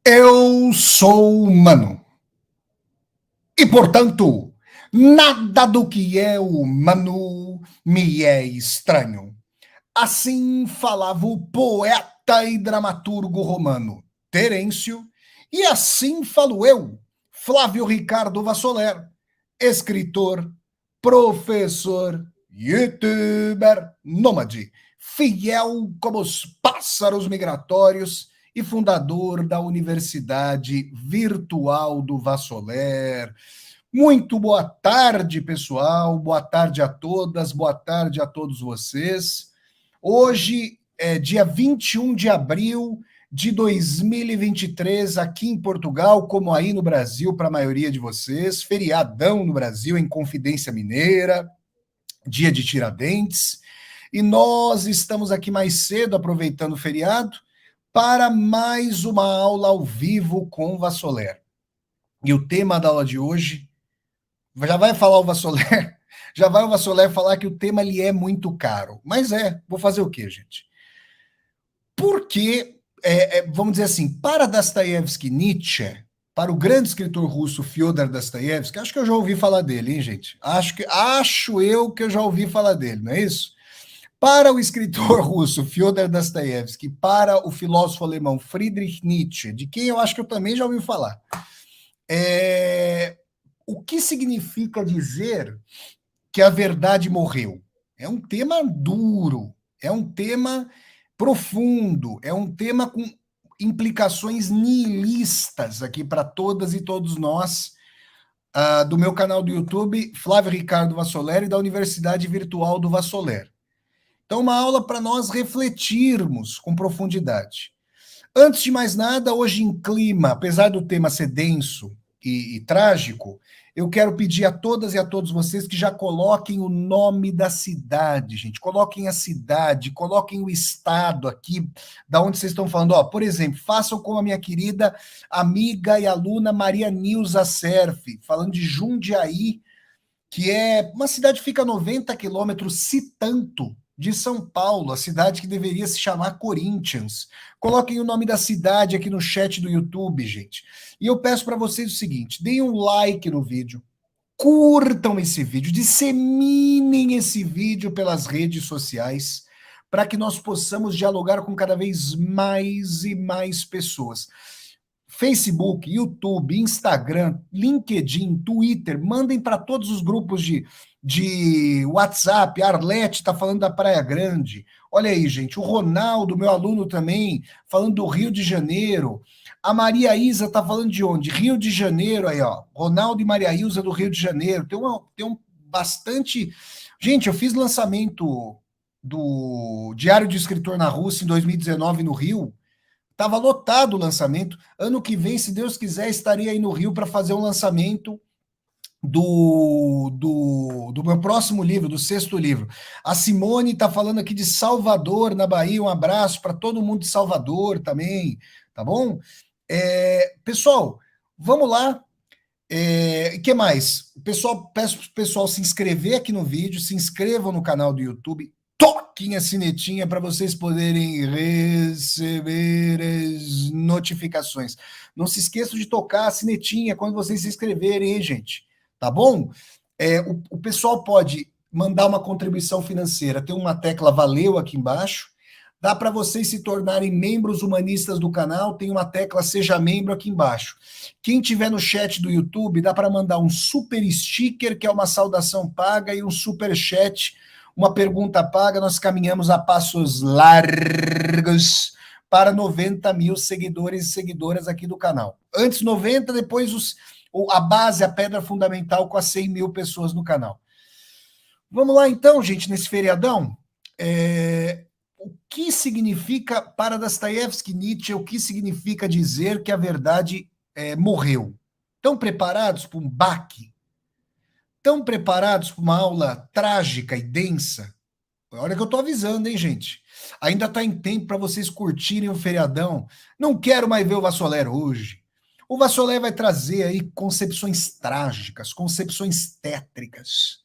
Eu sou humano e, portanto, nada do que é humano me é estranho. Assim falava o poeta e dramaturgo romano Terêncio, e assim falo eu, Flávio Ricardo Vassoler, escritor, professor, youtuber, nômade, fiel como os pássaros migratórios e fundador da Universidade Virtual do Vassoler. Muito boa tarde, pessoal. Boa tarde a todas, boa tarde a todos vocês. Hoje é dia 21 de abril de 2023, aqui em Portugal, como aí no Brasil, para a maioria de vocês. Feriadão no Brasil, em Confidência Mineira, dia de Tiradentes. E nós estamos aqui mais cedo, aproveitando o feriado, para mais uma aula ao vivo com o Vassoler. E o tema da aula de hoje, já vai falar o Vassoler, já vai o Vassoler falar que o tema lhe é muito caro. Mas vou fazer o quê, gente? Porque, vamos dizer assim, para Dostoiévski Nietzsche, para o grande escritor russo Fyodor Dostoiévski, acho que eu já ouvi falar dele, hein, gente? Acho eu que eu já ouvi falar dele, não é isso? Para o escritor russo Fyodor Dostoiévski, para o filósofo alemão Friedrich Nietzsche, de quem eu acho que eu também já ouvi falar, o que significa dizer que a verdade morreu? É um tema duro, é um tema profundo, é um tema com implicações nihilistas aqui para todas e todos nós, do meu canal do YouTube, Flávio Ricardo Vassoler, e da Universidade Virtual do Vassoler. Então, uma aula para nós refletirmos com profundidade. Antes de mais nada, hoje em clima, apesar do tema ser denso e trágico, eu quero pedir a todas e a todos vocês que já coloquem o nome da cidade, gente. Coloquem a cidade, coloquem o estado aqui, da onde vocês estão falando. Ó, por exemplo, façam como a minha querida amiga e aluna Maria Nilza Serf, falando de Jundiaí, que é uma cidade que fica a 90 quilômetros, se tanto, de São Paulo, a cidade que deveria se chamar Corinthians. Coloquem o nome da cidade aqui no chat do YouTube, gente. E eu peço para vocês o seguinte, deem um like no vídeo, curtam esse vídeo, disseminem esse vídeo pelas redes sociais, para que nós possamos dialogar com cada vez mais e mais pessoas. Facebook, YouTube, Instagram, LinkedIn, Twitter, mandem para todos os grupos de WhatsApp. A Arlete está falando da Praia Grande. Olha aí, gente. O Ronaldo, meu aluno também, falando do Rio de Janeiro. A Maria Isa está falando de onde? Rio de Janeiro, aí, ó. Ronaldo e Maria Isa do Rio de Janeiro. Tem um bastante. Gente, eu fiz lançamento do Diário de Escritor na Rússia em 2019 no Rio. Estava lotado o lançamento. Ano que vem, se Deus quiser, estaria aí no Rio para fazer um lançamento do meu próximo livro, do 6º livro. A Simone está falando aqui de Salvador, na Bahia. Um abraço para todo mundo de Salvador também, tá bom? Pessoal, vamos lá. Que mais? Peço para o pessoal se inscrever aqui no vídeo, se inscrevam no canal do YouTube, toquem a sinetinha para vocês poderem receber as notificações. Não se esqueçam de tocar a sinetinha quando vocês se inscreverem, hein, gente? Tá bom? O pessoal pode mandar uma contribuição financeira, tem uma tecla valeu aqui embaixo. Dá para vocês se tornarem membros humanistas do canal, tem uma tecla seja membro aqui embaixo. Quem tiver no chat do YouTube, dá para mandar um super sticker, que é uma saudação paga, e um super chat, uma pergunta paga. Nós caminhamos a passos largos para 90 mil seguidores e seguidoras aqui do canal. Antes 90, depois a base, a pedra fundamental, com as 100 mil pessoas no canal. Vamos lá então, gente, nesse feriadão. O que significa, para Dostoiévski Nietzsche, o que significa dizer que a verdade morreu? Estão preparados para um baque? Estão preparados para uma aula trágica e densa? Olha que eu estou avisando, hein, gente? Ainda está em tempo para vocês curtirem o feriadão. Não quero mais ver o Vassoler hoje. O Vassoler vai trazer aí concepções trágicas, concepções tétricas,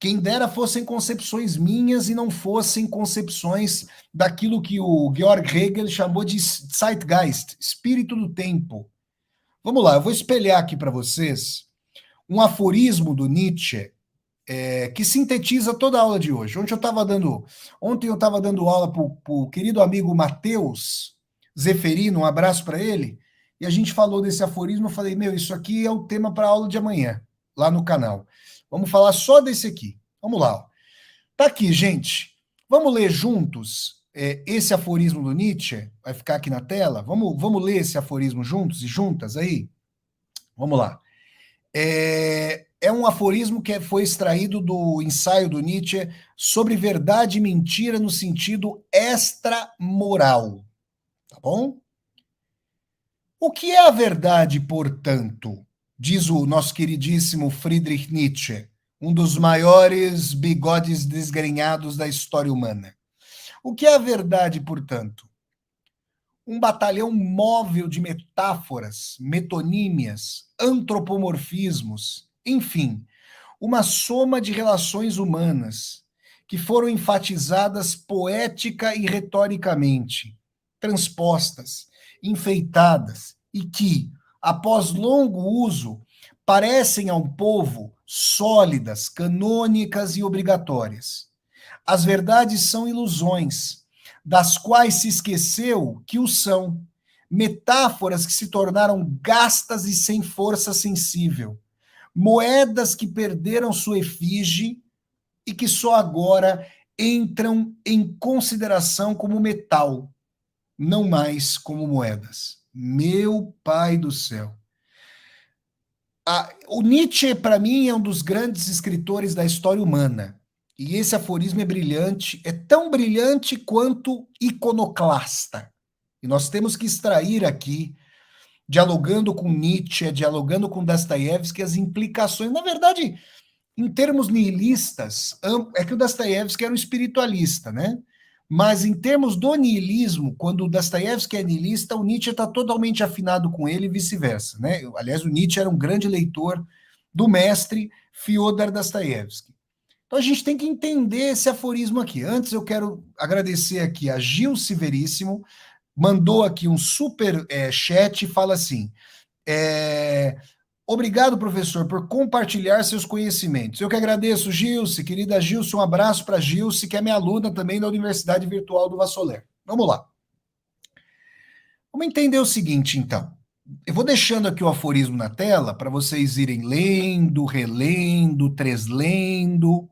Quem dera fossem concepções minhas e não fossem concepções daquilo que o Georg Hegel chamou de Zeitgeist, espírito do tempo. Vamos lá, eu vou espelhar aqui para vocês um aforismo do Nietzsche que sintetiza toda a aula de hoje. Ontem eu estava dando aula para o querido amigo Matheus Zeferino, um abraço para ele, e a gente falou desse aforismo. Eu falei, isso aqui é o tema para a aula de amanhã, lá no canal. Vamos falar só desse aqui. Vamos lá. Ó. Tá aqui, gente. Vamos ler juntos esse aforismo do Nietzsche? Vai ficar aqui na tela? Vamos ler esse aforismo juntos e juntas aí? Vamos lá. É um aforismo que foi extraído do ensaio do Nietzsche sobre verdade e mentira no sentido extramoral. Tá bom? O que é a verdade, portanto? Diz o nosso queridíssimo Friedrich Nietzsche, um dos maiores bigodes desgrenhados da história humana. O que é a verdade, portanto? Um batalhão móvel de metáforas, metonímias, antropomorfismos, enfim, uma soma de relações humanas que foram enfatizadas poética e retoricamente, transpostas, enfeitadas e que, após longo uso, parecem a um povo sólidas, canônicas e obrigatórias. As verdades são ilusões, das quais se esqueceu que o são, metáforas que se tornaram gastas e sem força sensível, moedas que perderam sua efígie e que só agora entram em consideração como metal, não mais como moedas. Meu pai do céu. O Nietzsche, para mim, é um dos grandes escritores da história humana. E esse aforismo é brilhante, é tão brilhante quanto iconoclasta. E nós temos que extrair aqui, dialogando com Nietzsche, dialogando com Dostoiévski, as implicações. Na verdade, em termos nihilistas, é que o Dostoiévski era um espiritualista, né? Mas em termos do nihilismo, quando o Dostoiévski é nihilista, o Nietzsche está totalmente afinado com ele e vice-versa, né? Aliás, o Nietzsche era um grande leitor do mestre Fyodor Dostoiévski. Então a gente tem que entender esse aforismo aqui. Antes eu quero agradecer aqui a Gil Severíssimo, mandou aqui um super chat e fala assim: obrigado, professor, por compartilhar seus conhecimentos. Eu que agradeço, Gilce, querida Gilce, um abraço para Gilce, que é minha aluna também da Universidade Virtual do Vassoler. Vamos lá. Vamos entender o seguinte, então. Eu vou deixando aqui o aforismo na tela para vocês irem lendo, relendo, treslendo,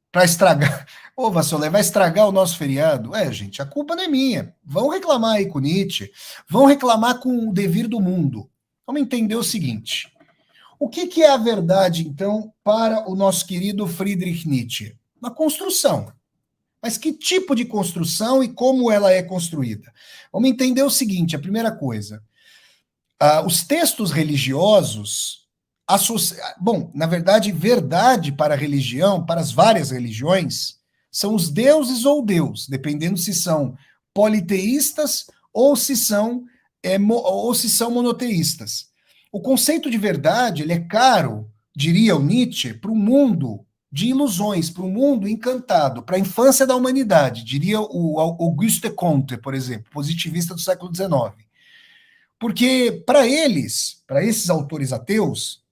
para estragar. Ô, Vassoler, vai estragar o nosso feriado? Gente, a culpa não é minha. Vão reclamar aí com Nietzsche, vão reclamar com o devir do mundo. Vamos entender o seguinte. O que é a verdade, então, para o nosso querido Friedrich Nietzsche? Uma construção. Mas que tipo de construção e como ela é construída? Vamos entender o seguinte, a primeira coisa. Os textos religiosos... Bom, na verdade, verdade para a religião, para as várias religiões, são os deuses ou Deus, dependendo se são politeístas ou se são monoteístas. O conceito de verdade ele é caro, diria o Nietzsche, para o mundo de ilusões, para o mundo encantado, para a infância da humanidade, diria o Auguste Comte, por exemplo, positivista do século XIX. Porque para eles, para esses autores ateus,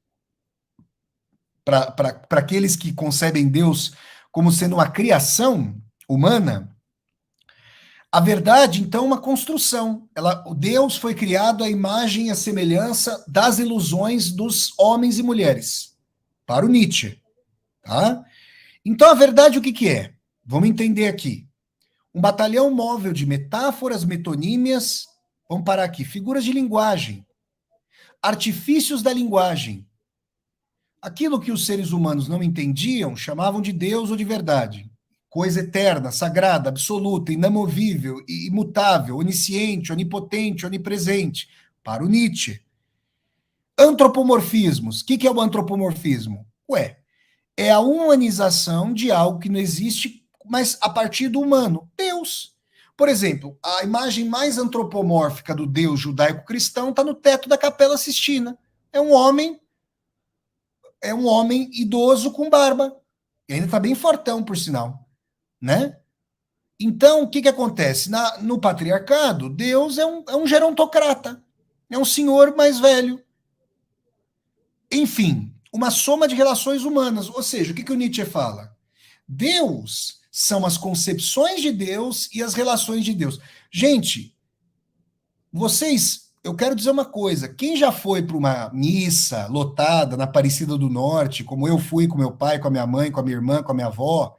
para aqueles que concebem Deus como sendo uma criação humana, a verdade, então, é uma construção. O Deus foi criado à imagem e à semelhança das ilusões dos homens e mulheres, para o Nietzsche. Tá? Então, a verdade, o que é? Vamos entender aqui. Um batalhão móvel de metáforas, metonímias, vamos parar aqui, figuras de linguagem, artifícios da linguagem. Aquilo que os seres humanos não entendiam, chamavam de Deus ou de verdade. Coisa eterna, sagrada, absoluta, inamovível, imutável, onisciente, onipotente, onipresente, para o Nietzsche. Antropomorfismos. O que é o antropomorfismo? É a humanização de algo que não existe, mas a partir do humano, Deus. Por exemplo, a imagem mais antropomórfica do Deus judaico-cristão está no teto da Capela Sistina. É um homem idoso com barba. E ainda está bem fortão, por sinal, né? Então, o que, que acontece? No patriarcado, Deus é um gerontocrata, é um senhor mais velho. Enfim, uma soma de relações humanas. Ou seja, o que, que o Nietzsche fala? Deus são as concepções de Deus e as relações de Deus. Gente, vocês, eu quero dizer uma coisa: quem já foi para uma missa lotada na Aparecida do Norte, como eu fui com meu pai, com a minha mãe, com a minha irmã, com a minha avó,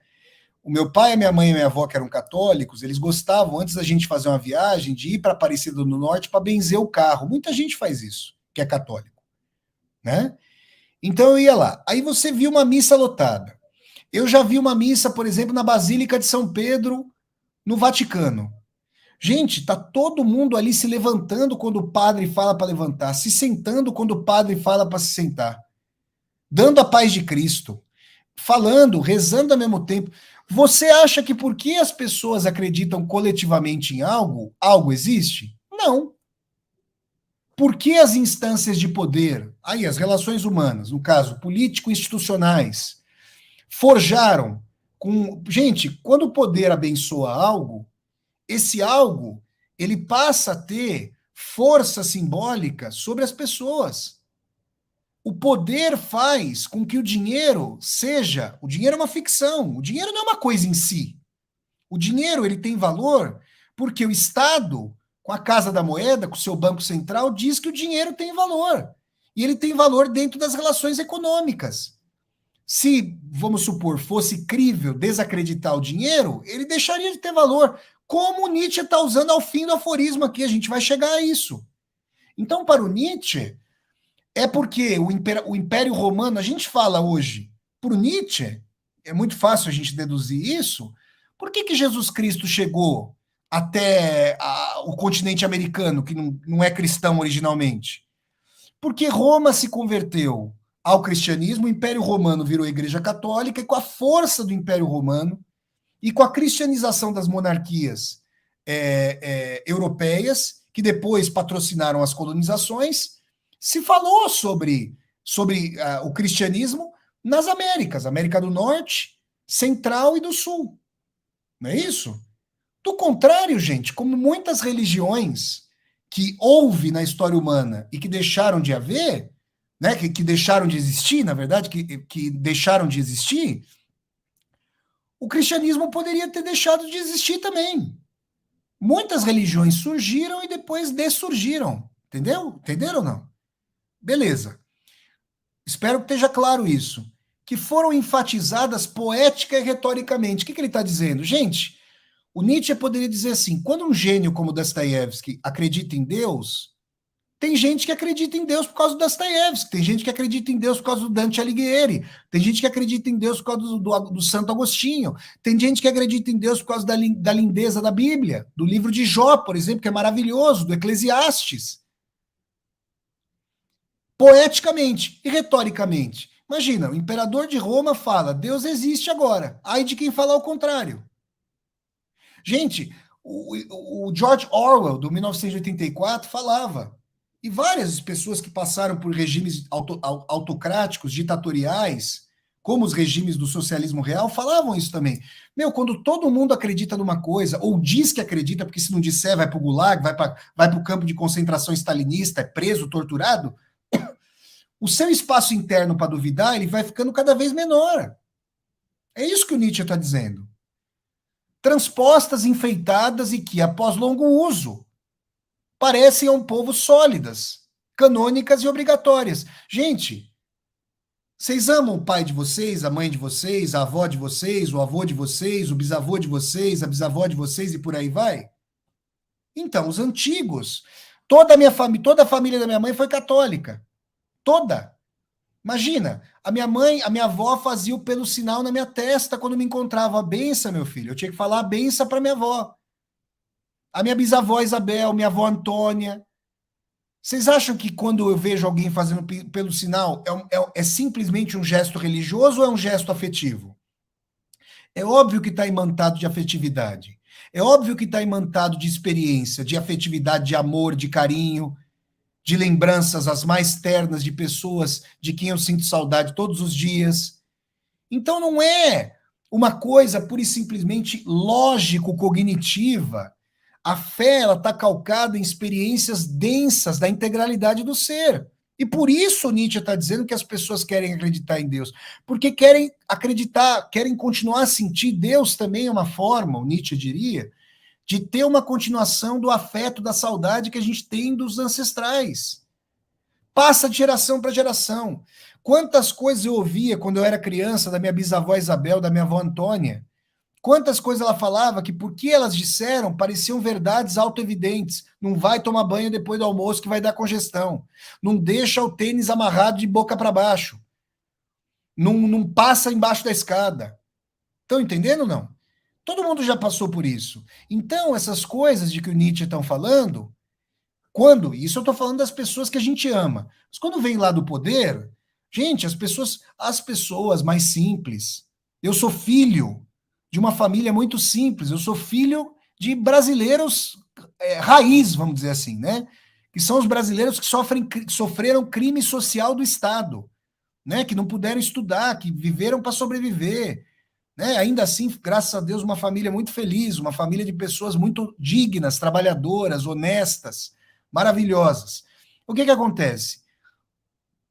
o meu pai, a minha mãe e a minha avó, que eram católicos, eles gostavam, antes da gente fazer uma viagem, de ir para Aparecida do Norte para benzer o carro. Muita gente faz isso, que é católico, né? Então eu ia lá. Aí você viu uma missa lotada. Eu já vi uma missa, por exemplo, na Basílica de São Pedro, no Vaticano. Gente, tá todo mundo ali se levantando quando o padre fala para levantar, se sentando quando o padre fala para se sentar, dando a paz de Cristo, falando, rezando ao mesmo tempo. Você acha que porque as pessoas acreditam coletivamente em algo, algo existe? Não. Por que as instâncias de poder, aí as relações humanas, no caso político-institucionais, forjaram com. Gente, quando o poder abençoa algo, esse algo ele passa a ter força simbólica sobre as pessoas. O poder faz com que o dinheiro seja. O dinheiro é uma ficção. O dinheiro não é uma coisa em si. O dinheiro ele tem valor porque o Estado, com a Casa da Moeda, com o seu Banco Central, diz que o dinheiro tem valor. E ele tem valor dentro das relações econômicas. Se, vamos supor, fosse crível desacreditar o dinheiro, ele deixaria de ter valor. Como o Nietzsche está usando ao fim do aforismo aqui, a gente vai chegar a isso. Então, para o Nietzsche, é porque o Império Romano, a gente fala hoje, para o Nietzsche, é muito fácil a gente deduzir isso, por que, que Jesus Cristo chegou até o continente americano, que não é cristão originalmente? Porque Roma se converteu ao cristianismo, o Império Romano virou a Igreja Católica, e com a força do Império Romano e com a cristianização das monarquias europeias, que depois patrocinaram as colonizações, se falou sobre o cristianismo nas Américas, América do Norte, Central e do Sul. Não é isso? Do contrário, gente, como muitas religiões que houve na história humana e que deixaram de haver, né, que deixaram de existir, na verdade, que deixaram de existir, o cristianismo poderia ter deixado de existir também. Muitas religiões surgiram e depois dessurgiram. Entendeu? Entenderam ou não? Beleza. Espero que esteja claro isso. Que foram enfatizadas poética e retoricamente. O que ele está dizendo? Gente, o Nietzsche poderia dizer assim: quando um gênio como Dostoiévski acredita em Deus, tem gente que acredita em Deus por causa do Dostoiévski, tem gente que acredita em Deus por causa do Dante Alighieri, tem gente que acredita em Deus por causa do Santo Agostinho, tem gente que acredita em Deus por causa da lindeza da Bíblia, do livro de Jó, por exemplo, que é maravilhoso, do Eclesiastes. Poeticamente e retoricamente. Imagina, o imperador de Roma fala: Deus existe agora. Ai de quem falar o contrário. Gente, o George Orwell, do 1984, falava, e várias pessoas que passaram por regimes autocráticos, ditatoriais, como os regimes do socialismo real, falavam isso também. Meu, quando todo mundo acredita numa coisa, ou diz que acredita, porque se não disser vai para o gulag, vai para o campo de concentração stalinista, é preso, torturado, o seu espaço interno para duvidar, ele vai ficando cada vez menor. É isso que o Nietzsche está dizendo. Transpostas, enfeitadas e que, após longo uso, parecem a um povo sólidas, canônicas e obrigatórias. Gente, vocês amam o pai de vocês, a mãe de vocês, a avó de vocês, o avô de vocês, o bisavô de vocês, a bisavó de vocês e por aí vai? Então, os antigos, toda a família da minha mãe foi católica. Toda. Imagina, a minha avó fazia o pelo sinal na minha testa quando me encontrava. A benção, meu filho. Eu tinha que falar a benção para minha avó. A minha bisavó Isabel, minha avó Antônia. Vocês acham que quando eu vejo alguém fazendo pelo sinal é simplesmente um gesto religioso ou é um gesto afetivo? É óbvio que está imantado de afetividade. É óbvio que está imantado de experiência, de afetividade, de amor, de carinho, de lembranças as mais ternas de pessoas de quem eu sinto saudade todos os dias. Então não é uma coisa pura e simplesmente lógico-cognitiva. A fé está calcada em experiências densas da integralidade do ser. E por isso Nietzsche está dizendo que as pessoas querem acreditar em Deus. Porque querem acreditar, querem continuar a sentir. Deus também é uma forma, o Nietzsche diria, de ter uma continuação do afeto, da saudade que a gente tem dos ancestrais. Passa de geração para geração. Quantas coisas eu ouvia quando eu era criança da minha bisavó Isabel, da minha avó Antônia. Quantas coisas ela falava que, porque elas disseram, pareciam verdades autoevidentes. Não vai tomar banho depois do almoço que vai dar congestão. Não deixa o tênis amarrado de boca para baixo. Não passa embaixo da escada. Estão entendendo ou não? Todo mundo já passou por isso. Então, essas coisas de que o Nietzsche estão falando, quando, isso eu estou falando das pessoas que a gente ama, mas quando vem lá do poder, gente, as pessoas mais simples, eu sou filho de uma família muito simples, eu sou filho de brasileiros raiz, vamos dizer assim, né? Que são os brasileiros que sofreram crime social do Estado, né? Que não puderam estudar, que viveram para sobreviver, né? Ainda assim, graças a Deus, uma família muito feliz, uma família de pessoas muito dignas, trabalhadoras, honestas, maravilhosas. O que acontece?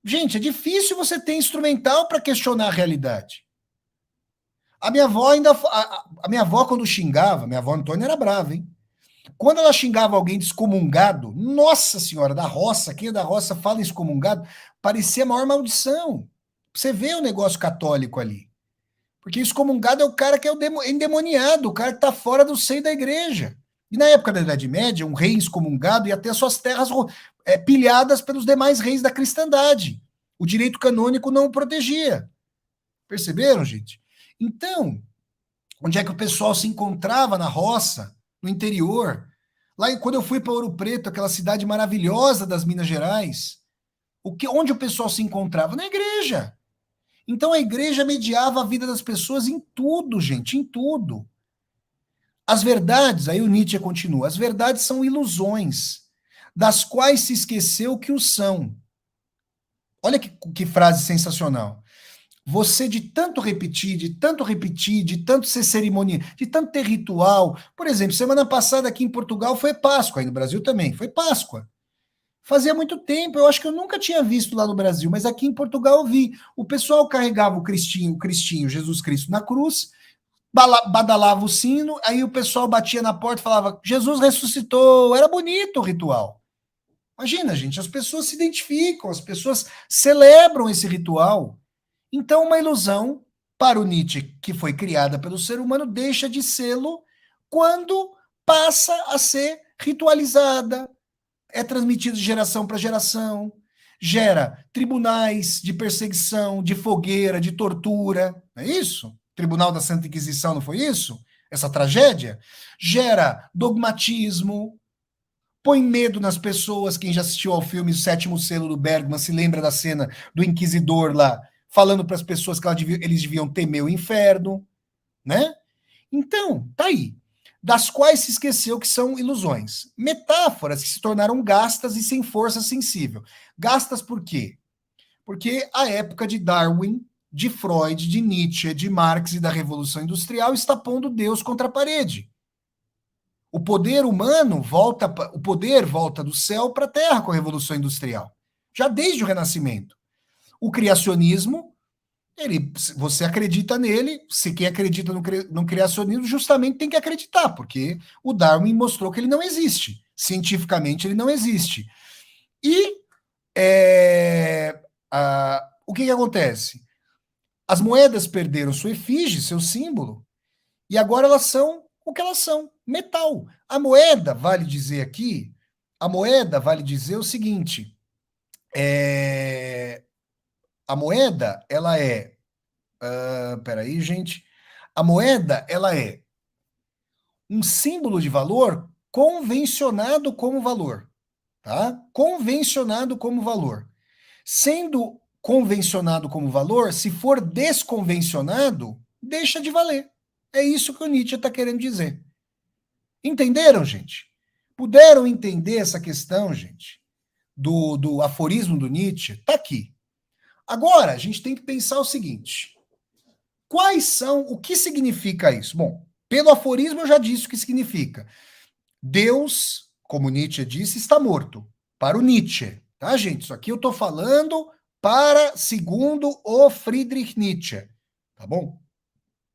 Gente, é difícil você ter instrumental para questionar a realidade. A minha avó a minha avó quando xingava, minha avó Antônia era brava, hein? Quando ela xingava alguém de excomungado, nossa senhora, da roça, quem é da roça fala em excomungado, parecia a maior maldição. Você vê o negócio católico ali. Porque excomungado é o cara que é o endemoniado, o cara que está fora do seio da igreja. E na época da Idade Média, um rei excomungado ia ter suas terras pilhadas pelos demais reis da cristandade. O direito canônico não o protegia. Perceberam, gente? Então, onde é que o pessoal se encontrava na roça, no interior? Quando eu fui para Ouro Preto, aquela cidade maravilhosa das Minas Gerais, onde o pessoal se encontrava? Na igreja. Então a igreja mediava a vida das pessoas em tudo, gente, em tudo. As verdades, aí o Nietzsche continua, as verdades são ilusões, das quais se esqueceu que o são. Olha que frase sensacional. Você de tanto repetir, de tanto ser cerimônia, de tanto ter ritual. Por exemplo, semana passada aqui em Portugal foi Páscoa, aí no Brasil também, foi Páscoa. Fazia muito tempo, eu acho que eu nunca tinha visto lá no Brasil, mas aqui em Portugal eu vi. O pessoal carregava o Cristinho, Jesus Cristo na cruz, badalava o sino, aí o pessoal batia na porta e falava, Jesus ressuscitou. Era bonito o ritual. Imagina, gente, as pessoas se identificam, as pessoas celebram esse ritual. Então, uma ilusão, para o Nietzsche, que foi criada pelo ser humano, deixa de sê-lo quando passa a ser ritualizada, é transmitido de geração para geração, gera tribunais de perseguição, de fogueira, de tortura, não é isso? Tribunal da Santa Inquisição, não foi isso? Essa tragédia? Gera dogmatismo, põe medo nas pessoas. Quem já assistiu ao filme O Sétimo Selo do Bergman se lembra da cena do inquisidor lá, falando para as pessoas que eles deviam temer o inferno, né? Então, tá aí. Das quais se esqueceu que são ilusões. Metáforas que se tornaram gastas e sem força sensível. Gastas por quê? Porque a época de Darwin, de Freud, de Nietzsche, de Marx e da Revolução Industrial está pondo Deus contra a parede. O poder humano o poder volta do céu para a terra com a Revolução Industrial. Já desde o Renascimento. O criacionismo, você acredita nele, se quem acredita no criacionismo justamente tem que acreditar, porque o Darwin mostrou que ele não existe. Cientificamente ele não existe. E o que acontece? As moedas perderam sua efígie, seu símbolo, e agora elas são o que elas são, metal. A moeda, vale dizer aqui, a moeda vale dizer o seguinte, a moeda, ela é peraí, gente. A moeda, ela é um símbolo de valor convencionado como valor, tá? Convencionado como valor. Sendo convencionado como valor, se for desconvencionado, deixa de valer. É isso que o Nietzsche está querendo dizer. Entenderam, gente? Puderam entender essa questão, gente? Do aforismo do Nietzsche? Tá aqui. Agora, a gente tem que pensar o seguinte. O que significa isso? Bom, pelo aforismo eu já disse o que significa. Deus, como Nietzsche disse, está morto. Para o Nietzsche, tá, gente? Isso aqui eu estou falando segundo o Friedrich Nietzsche, tá bom?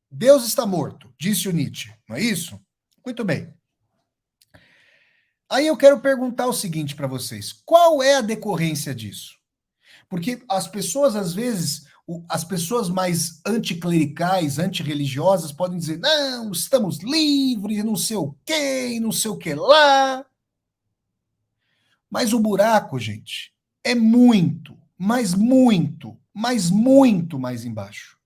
Deus está morto, disse o Nietzsche, não é isso? Muito bem. Aí eu quero perguntar o seguinte para vocês: qual é a decorrência disso? Porque as pessoas, às vezes, as pessoas mais anticlericais, antirreligiosas, podem dizer: não, estamos livres, não sei o quê, não sei o que lá. Mas o buraco, gente, é muito, mas muito, mas muito mais embaixo.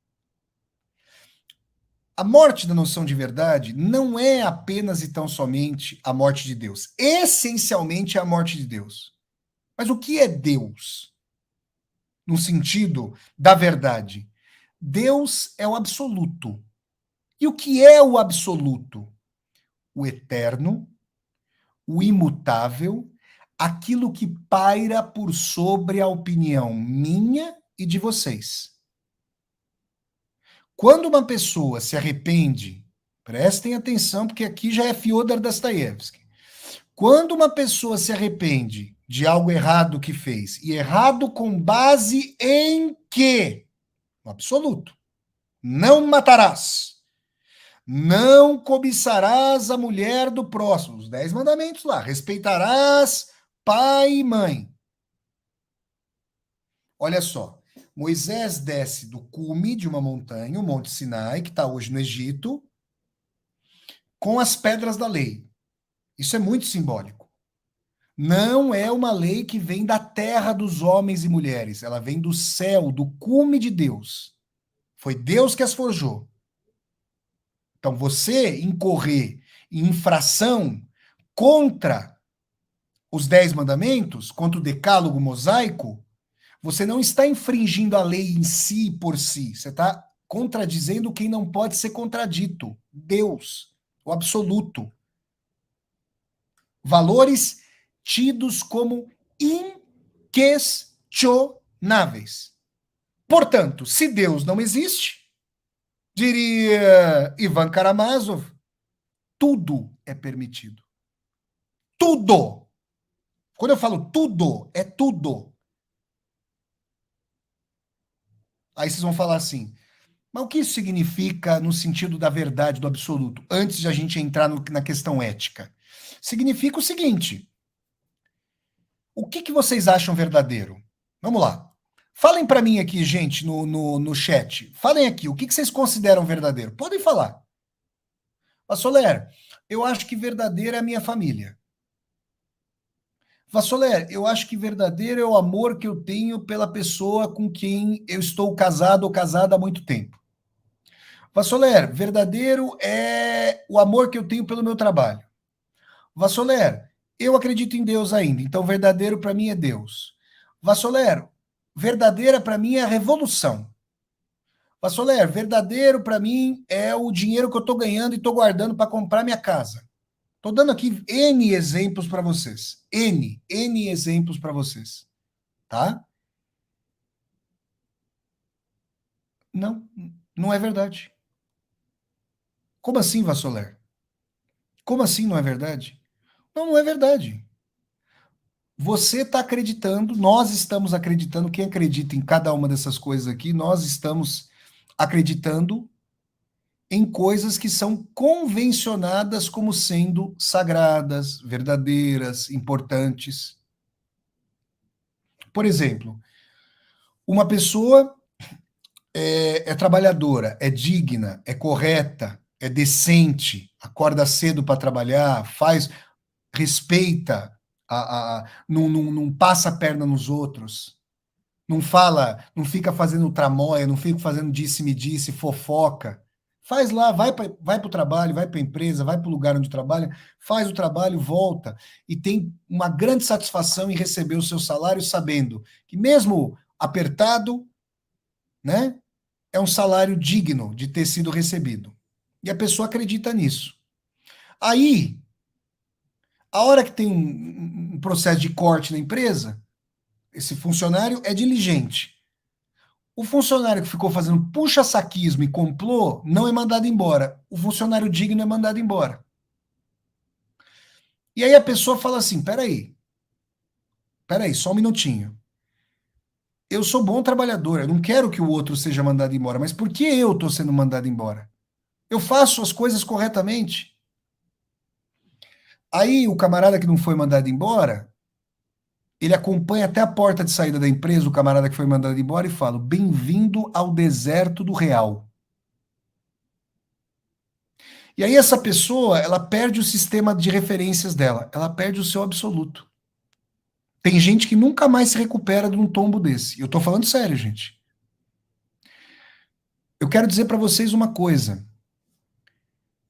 A morte da noção de verdade não é apenas e tão somente a morte de Deus. Essencialmente é a morte de Deus. Mas o que é Deus? No sentido da verdade. Deus é o absoluto. E o que é o absoluto? O eterno, o imutável, aquilo que paira por sobre a opinião minha e de vocês. Quando uma pessoa se arrepende, prestem atenção, porque aqui já é Fyodor Dostoiévski. Quando uma pessoa se arrepende de algo errado que fez, e errado com base em quê? No absoluto. Não matarás. Não cobiçarás a mulher do próximo. Os 10 mandamentos lá. Respeitarás pai e mãe. Olha só. Moisés desce do cume de uma montanha, o Monte Sinai, que está hoje no Egito, com as pedras da lei. Isso é muito simbólico. Não é uma lei que vem da terra dos homens e mulheres. Ela vem do céu, do cume de Deus. Foi Deus que as forjou. Então, você incorrer em infração contra os 10 mandamentos, contra o decálogo mosaico, você não está infringindo a lei em si por si. Você está contradizendo quem não pode ser contradito. Deus, o absoluto. Valores tidos como inquestionáveis. Portanto, se Deus não existe, diria Ivan Karamazov, tudo é permitido. Tudo. Quando eu falo tudo, é tudo. Aí vocês vão falar assim, mas o que isso significa no sentido da verdade, do absoluto? Antes de a gente entrar na questão ética. Significa o seguinte, o que vocês acham verdadeiro? Vamos lá. Falem para mim aqui, gente, no chat. Falem aqui, o que vocês consideram verdadeiro? Podem falar. Vassoler, eu acho que verdadeiro é a minha família. Vassoler, eu acho que verdadeiro é o amor que eu tenho pela pessoa com quem eu estou casado ou casada há muito tempo. Vassoler, verdadeiro é o amor que eu tenho pelo meu trabalho. Vassoler, eu acredito em Deus ainda, então verdadeiro para mim é Deus. Vassoler, verdadeira para mim é a revolução. Vassoler, verdadeiro para mim é o dinheiro que eu estou ganhando e estou guardando para comprar minha casa. Estou dando aqui N exemplos para vocês. N exemplos para vocês. Tá? Não, não é verdade. Como assim, Vassoler? Como assim não é verdade? Não, não é verdade. Você está acreditando, nós estamos acreditando, quem acredita em cada uma dessas coisas aqui, nós estamos acreditando em coisas que são convencionadas como sendo sagradas, verdadeiras, importantes. Por exemplo, uma pessoa é trabalhadora, é digna, é correta, é decente, acorda cedo para trabalhar, respeita, não passa a perna nos outros, não fala, não fica fazendo tramóia, não fica fazendo disse-me-disse, fofoca. Faz lá, vai para o trabalho, vai para a empresa, vai para o lugar onde trabalha, faz o trabalho, volta e tem uma grande satisfação em receber o seu salário, sabendo que mesmo apertado, né, é um salário digno de ter sido recebido. E a pessoa acredita nisso. Aí, a hora que tem um processo de corte na empresa, esse funcionário é diligente. O funcionário que ficou fazendo puxa-saquismo e complô não é mandado embora. O funcionário digno é mandado embora. E aí a pessoa fala assim: peraí, só um minutinho. Eu sou bom trabalhador, eu não quero que o outro seja mandado embora, mas por que eu estou sendo mandado embora? Eu faço as coisas corretamente. Aí o camarada que não foi mandado embora, ele acompanha até a porta de saída da empresa, o camarada que foi mandado embora, e fala: bem-vindo ao deserto do real. E aí essa pessoa, ela perde o sistema de referências dela, ela perde o seu absoluto. Tem gente que nunca mais se recupera de um tombo desse. Eu tô falando sério, gente. Eu quero dizer para vocês uma coisa.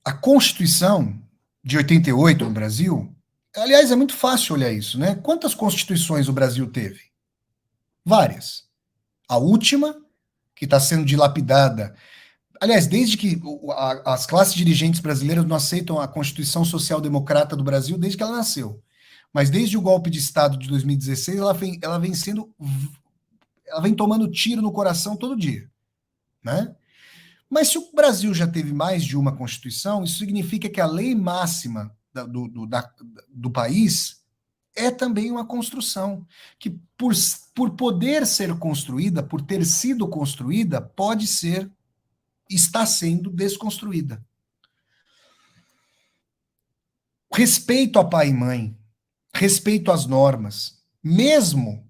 A Constituição de 88 no Brasil, aliás, é muito fácil olhar isso, né? Quantas constituições o Brasil teve? Várias. A última, que está sendo dilapidada. Aliás, desde que as classes dirigentes brasileiras não aceitam a Constituição Social Democrata do Brasil desde que ela nasceu. Mas desde o golpe de Estado de 2016, ela vem tomando tiro no coração todo dia, né? Mas se o Brasil já teve mais de uma Constituição, isso significa que a lei máxima do país é também uma construção, que por poder ser construída, por ter sido construída, pode ser, está sendo desconstruída. Respeito a pai e mãe, respeito às normas, mesmo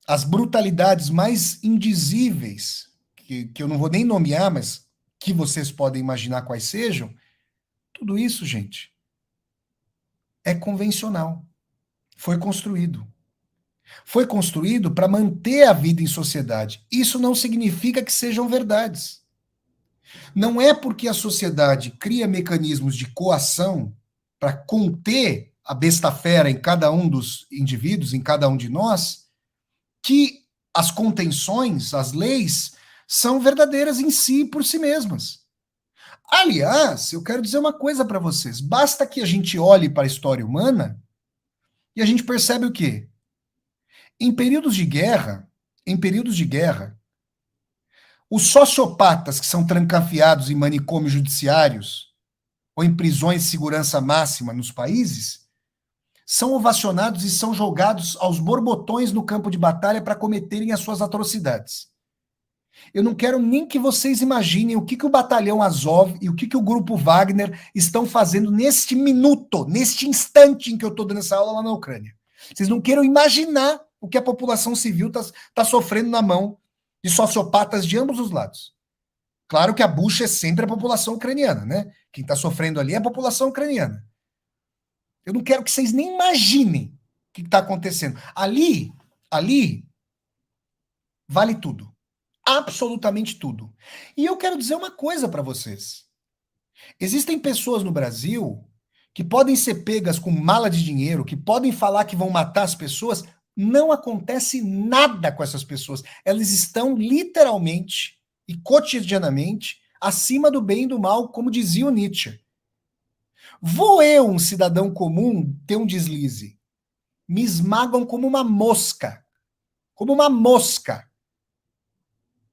as brutalidades mais indizíveis, que eu não vou nem nomear, mas que vocês podem imaginar quais sejam, tudo isso, gente, é convencional. Foi construído. Foi construído para manter a vida em sociedade. Isso não significa que sejam verdades. Não é porque a sociedade cria mecanismos de coação para conter a besta fera em cada um dos indivíduos, em cada um de nós, que as contenções, as leis, são verdadeiras em si por si mesmas. Aliás, eu quero dizer uma coisa para vocês. Basta que a gente olhe para a história humana e a gente percebe o quê? Em períodos de guerra, os sociopatas que são trancafiados em manicômios judiciários ou em prisões de segurança máxima nos países são ovacionados e são jogados aos borbotões no campo de batalha para cometerem as suas atrocidades. Eu não quero nem que vocês imaginem o que o batalhão Azov e o que o grupo Wagner estão fazendo neste minuto, neste instante em que eu estou dando essa aula lá na Ucrânia. Vocês não queiram imaginar o que a população civil está sofrendo na mão de sociopatas de ambos os lados. Claro que a bucha é sempre a população ucraniana, né? Quem está sofrendo ali é a população ucraniana. Eu não quero que vocês nem imaginem o que está acontecendo. Ali, vale tudo. Absolutamente tudo. E eu quero dizer uma coisa para vocês. Existem pessoas no Brasil que podem ser pegas com mala de dinheiro, que podem falar que vão matar as pessoas. Não acontece nada com essas pessoas. Elas estão literalmente e cotidianamente acima do bem e do mal, como dizia o Nietzsche. Vou eu, um cidadão comum, ter um deslize. Me esmagam como uma mosca. Como uma mosca.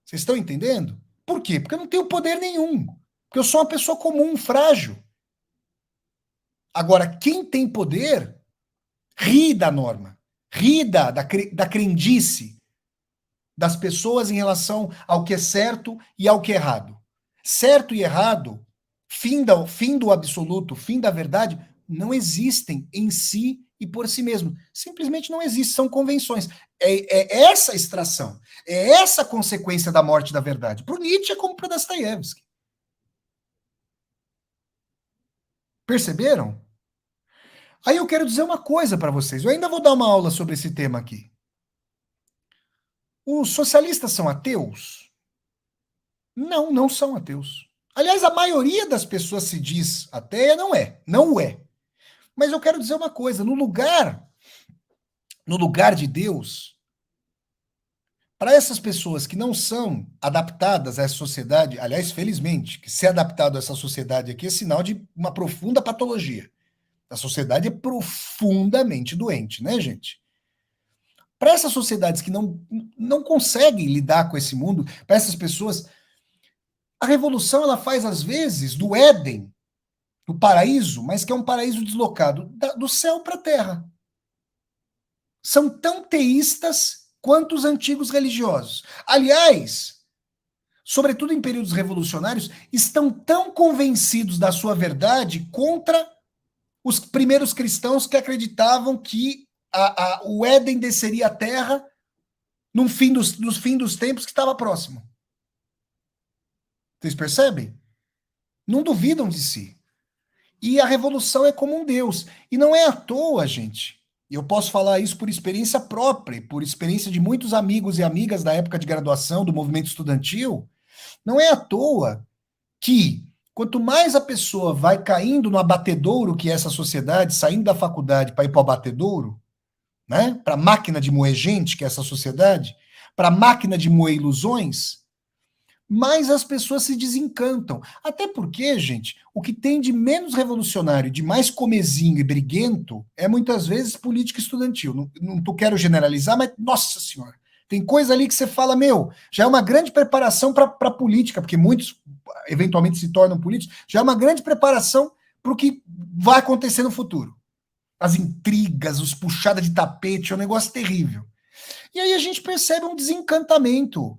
Vocês estão entendendo? Por quê? Porque eu não tenho poder nenhum. Porque eu sou uma pessoa comum, frágil. Agora, quem tem poder, ri da norma. Ri da crendice das pessoas em relação ao que é certo e ao que é errado. Certo e errado, fim do absoluto, fim da verdade, não existem em si e por si mesmo. Simplesmente não existem, são convenções. É essa extração, é essa consequência da morte da verdade. Para o Nietzsche como para Dostoiévski. Perceberam? Aí eu quero dizer uma coisa para vocês. Eu ainda vou dar uma aula sobre esse tema aqui. Os socialistas são ateus? Não, não são ateus. Aliás, a maioria das pessoas se diz ateia, não o é. Mas eu quero dizer uma coisa, no lugar de Deus, para essas pessoas que não são adaptadas a essa sociedade, aliás, felizmente, que ser adaptado a essa sociedade aqui é sinal de uma profunda patologia. A sociedade é profundamente doente, né, gente? Para essas sociedades que não conseguem lidar com esse mundo, para essas pessoas, a revolução ela faz, às vezes, do Éden, do paraíso, mas que é um paraíso deslocado, do céu para a terra. São tão teístas quanto os antigos religiosos. Aliás, sobretudo em períodos revolucionários, estão tão convencidos da sua verdade contra os primeiros cristãos que acreditavam que o Éden desceria à terra no fim dos tempos que estava próximo. Vocês percebem? Não duvidam de si. E a revolução é como um Deus. E não é à toa, gente. E eu posso falar isso por experiência própria, por experiência de muitos amigos e amigas da época de graduação do movimento estudantil. Não é à toa que, quanto mais a pessoa vai caindo no abatedouro que é essa sociedade, saindo da faculdade para ir para o abatedouro, né? Para a máquina de moer gente, que é essa sociedade, para a máquina de moer ilusões, mais as pessoas se desencantam. Até porque, gente, o que tem de menos revolucionário, de mais comezinho e briguento, é muitas vezes política estudantil. Não quero generalizar, mas, nossa senhora, tem coisa ali que você fala, meu, já é uma grande preparação para a política, porque muitos eventualmente se tornam políticos, já é uma grande preparação para o que vai acontecer no futuro. As intrigas, os puxadas de tapete, é um negócio terrível. E aí a gente percebe um desencantamento,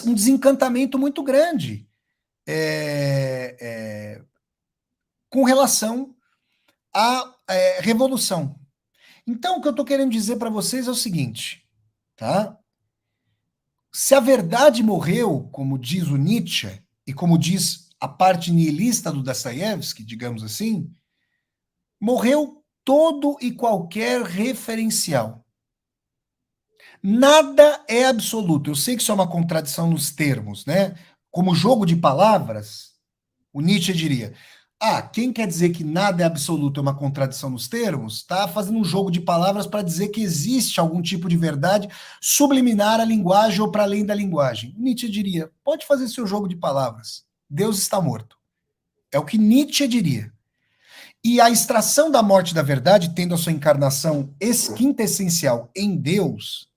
um desencantamento muito grande com relação à revolução. Então, o que eu estou querendo dizer para vocês é o seguinte, tá? Se a verdade morreu, como diz o Nietzsche, e como diz a parte nihilista do Dostoiévski, digamos assim, morreu todo e qualquer referencial. Nada é absoluto. Eu sei que isso é uma contradição nos termos, né? Como jogo de palavras, o Nietzsche diria: quem quer dizer que nada é absoluto é uma contradição nos termos, está fazendo um jogo de palavras para dizer que existe algum tipo de verdade subliminar à linguagem ou para além da linguagem. Nietzsche diria: pode fazer seu jogo de palavras. Deus está morto. É o que Nietzsche diria. E a extração da morte da verdade, tendo a sua encarnação quintessencial em Deus,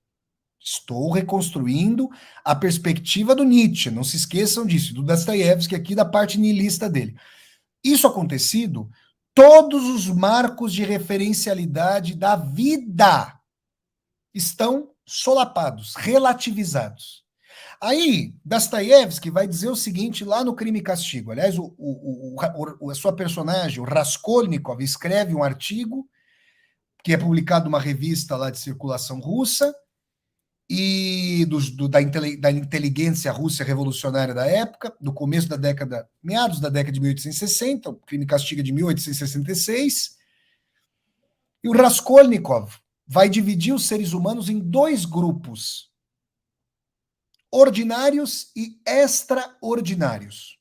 estou reconstruindo a perspectiva do Nietzsche, não se esqueçam disso, do Dostoiévski aqui, da parte nihilista dele. Isso acontecido, todos os marcos de referencialidade da vida estão solapados, relativizados. Aí, Dostoiévski vai dizer o seguinte lá no Crime e Castigo. Aliás, a sua personagem, o Raskolnikov, escreve um artigo que é publicado numa revista lá de circulação russa e da inteligência russa revolucionária da época, do começo da década, meados da década de 1860, o Crime e Castigo é de 1866. E o Raskolnikov vai dividir os seres humanos em dois grupos: ordinários e extraordinários.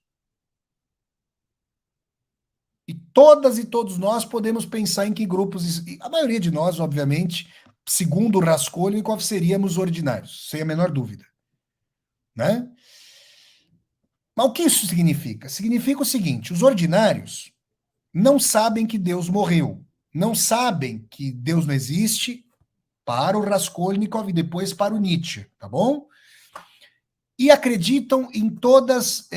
E todas e todos nós podemos pensar em que grupos, a maioria de nós, obviamente, segundo o Raskolnikov, seríamos ordinários, sem a menor dúvida. Né? Mas o que isso significa? Significa o seguinte: os ordinários não sabem que Deus morreu, não sabem que Deus não existe, para o Raskolnikov e depois para o Nietzsche, tá bom? E acreditam em todas.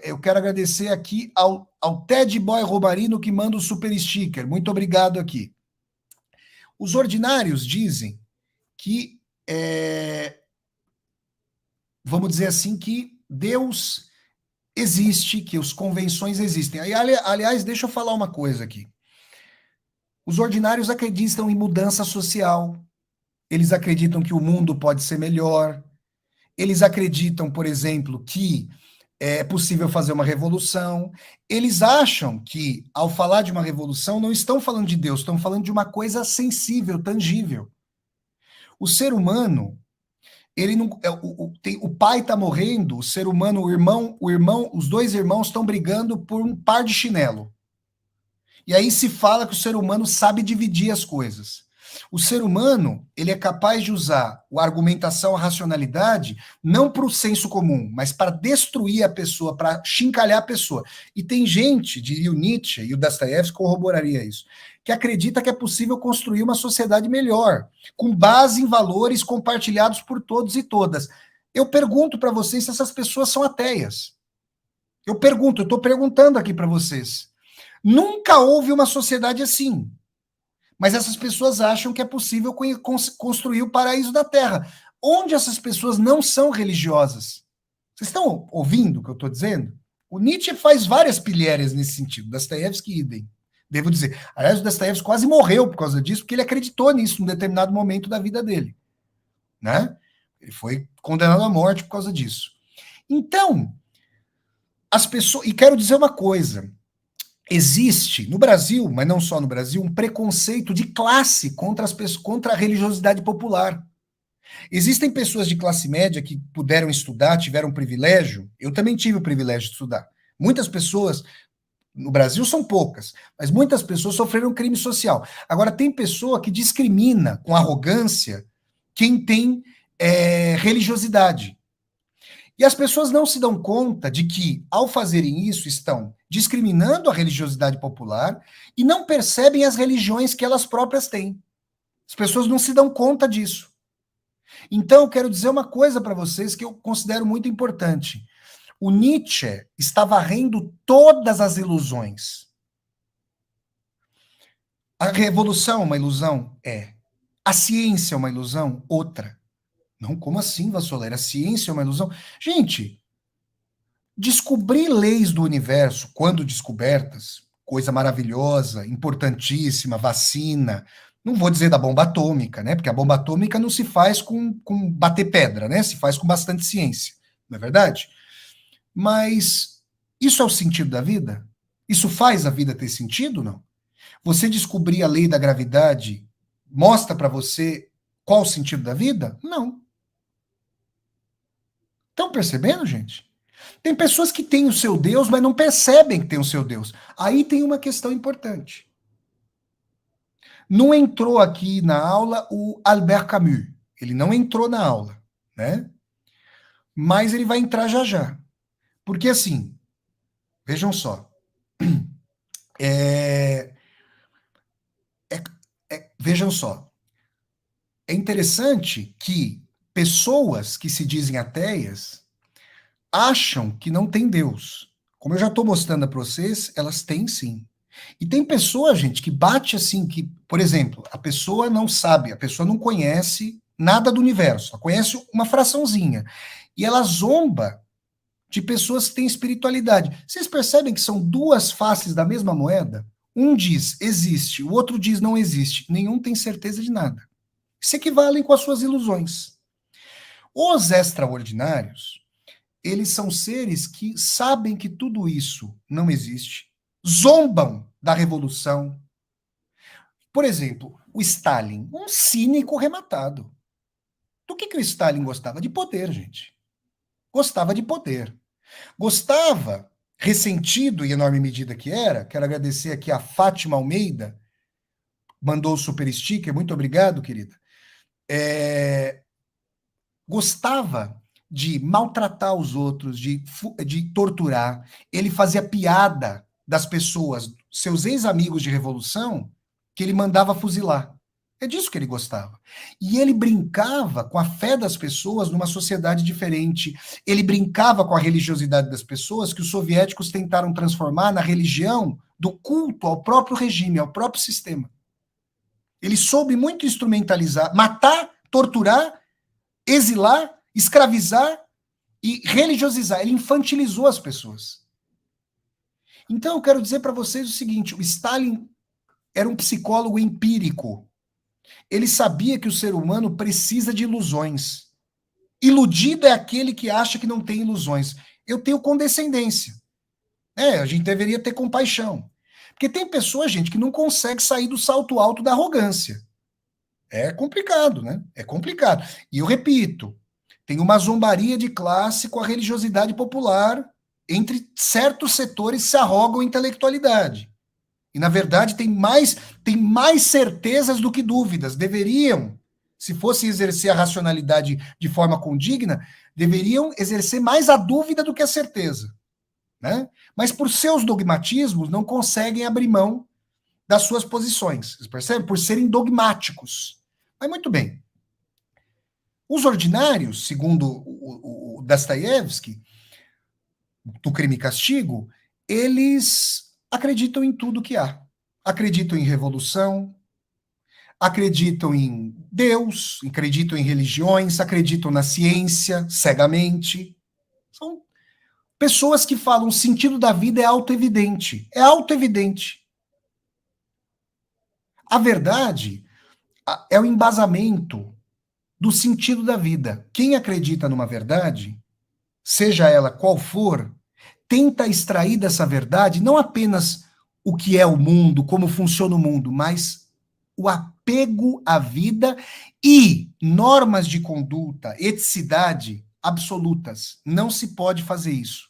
Eu quero agradecer aqui ao Ted Boy Robarino, que manda o super sticker. Muito obrigado aqui. Os ordinários dizem que, vamos dizer assim, que Deus existe, que as convenções existem. Aí, aliás, deixa eu falar uma coisa aqui. Os ordinários acreditam em mudança social. Eles acreditam que o mundo pode ser melhor. Eles acreditam, por exemplo, que é possível fazer uma revolução. Eles acham que, ao falar de uma revolução, não estão falando de Deus, estão falando de uma coisa sensível, tangível. O ser humano, ele não, o pai está morrendo, o ser humano, o irmão, os dois irmãos estão brigando por um par de chinelo. E aí se fala que o ser humano sabe dividir as coisas. O ser humano, ele é capaz de usar a argumentação, a racionalidade, não para o senso comum, mas para destruir a pessoa, para chincalhar a pessoa. E tem gente, diria o Nietzsche, e o Dostoiévski corroboraria isso, que acredita que é possível construir uma sociedade melhor, com base em valores compartilhados por todos e todas. Eu pergunto para vocês se essas pessoas são ateias. Eu estou perguntando aqui para vocês. Nunca houve uma sociedade assim. Mas essas pessoas acham que é possível construir o paraíso da Terra. Onde essas pessoas não são religiosas? Vocês estão ouvindo o que eu estou dizendo? O Nietzsche faz várias pilhérias nesse sentido, Dostoiévski idem. Devo dizer. Aliás, o Dostoiévski quase morreu por causa disso, porque ele acreditou nisso num determinado momento da vida dele. Né? Ele foi condenado à morte por causa disso. Então, as pessoas... E quero dizer uma coisa. Existe, no Brasil, mas não só no Brasil, um preconceito de classe contra a religiosidade popular. Existem pessoas de classe média que puderam estudar, tiveram privilégio. Eu também tive o privilégio de estudar. Muitas pessoas, no Brasil são poucas, mas muitas pessoas sofreram crime social. Agora, tem pessoa que discrimina com arrogância quem tem religiosidade. E as pessoas não se dão conta de que, ao fazerem isso, estão discriminando a religiosidade popular e não percebem as religiões que elas próprias têm. As pessoas não se dão conta disso. Então, eu quero dizer uma coisa para vocês que eu considero muito importante. O Nietzsche está varrendo todas as ilusões. A revolução é uma ilusão? É. A ciência é uma ilusão? Outra. Não, como assim, Vassoleira? A ciência é uma ilusão? Gente, descobrir leis do universo, quando descobertas, coisa maravilhosa, importantíssima, vacina, não vou dizer da bomba atômica, né? Porque a bomba atômica não se faz com bater pedra, né? Se faz com bastante ciência, não é verdade? Mas isso é o sentido da vida? Isso faz a vida ter sentido, não? Você descobrir a lei da gravidade mostra para você qual o sentido da vida? Não. Estão percebendo, gente? Tem pessoas que têm o seu Deus, mas não percebem que tem o seu Deus. Aí tem uma questão importante. Não entrou aqui na aula o Albert Camus. Ele não entrou na aula, né? Mas ele vai entrar já já. Porque assim, vejam só. Vejam só. É interessante que pessoas que se dizem ateias acham que não tem Deus. Como eu já estou mostrando para vocês, elas têm sim. E tem pessoa, gente, que bate assim, que, por exemplo, a pessoa não sabe, a pessoa não conhece nada do universo, ela conhece uma fraçãozinha. E ela zomba de pessoas que têm espiritualidade. Vocês percebem que são duas faces da mesma moeda? Um diz existe, o outro diz não existe. Nenhum tem certeza de nada. Se equivalem com as suas ilusões. Os extraordinários, eles são seres que sabem que tudo isso não existe, zombam da revolução. Por exemplo, o Stalin, um cínico rematado. Do que o Stalin gostava? De poder, gente. Gostava de poder. Gostava, ressentido em enorme medida que era, quero agradecer aqui a Fátima Almeida, mandou o super sticker, muito obrigado, querida. Gostava de maltratar os outros, de torturar. Ele fazia piada das pessoas, seus ex-amigos de revolução, que ele mandava fuzilar. É disso que ele gostava. E ele brincava com a fé das pessoas numa sociedade diferente. Ele brincava com a religiosidade das pessoas que os soviéticos tentaram transformar na religião do culto ao próprio regime, ao próprio sistema. Ele soube muito instrumentalizar, matar, torturar, exilar, escravizar e religiosizar. Ele infantilizou as pessoas. Então, eu quero dizer para vocês o seguinte, o Stalin era um psicólogo empírico. Ele sabia que o ser humano precisa de ilusões. Iludido é aquele que acha que não tem ilusões. Eu tenho condescendência. A gente deveria ter compaixão. Porque tem pessoas, gente, que não consegue sair do salto alto da arrogância. É complicado, né? É complicado. E eu repito, tem uma zombaria de classe com a religiosidade popular entre certos setores que se arrogam intelectualidade. E, na verdade, tem mais certezas do que dúvidas. Deveriam, se fossem exercer a racionalidade de forma condigna, deveriam exercer mais a dúvida do que a certeza. Né? Mas, por seus dogmatismos, não conseguem abrir mão das suas posições, vocês percebem? Por serem dogmáticos. Mas muito bem. Os ordinários, segundo o Dostoiévski, do Crime e Castigo, eles acreditam em tudo que há. Acreditam em revolução, acreditam em Deus, acreditam em religiões, acreditam na ciência cegamente. São pessoas que falam o sentido da vida é autoevidente. É autoevidente. A verdade é o embasamento do sentido da vida. Quem acredita numa verdade, seja ela qual for, tenta extrair dessa verdade não apenas o que é o mundo, como funciona o mundo, mas o apego à vida e normas de conduta, eticidade absolutas. Não se pode fazer isso.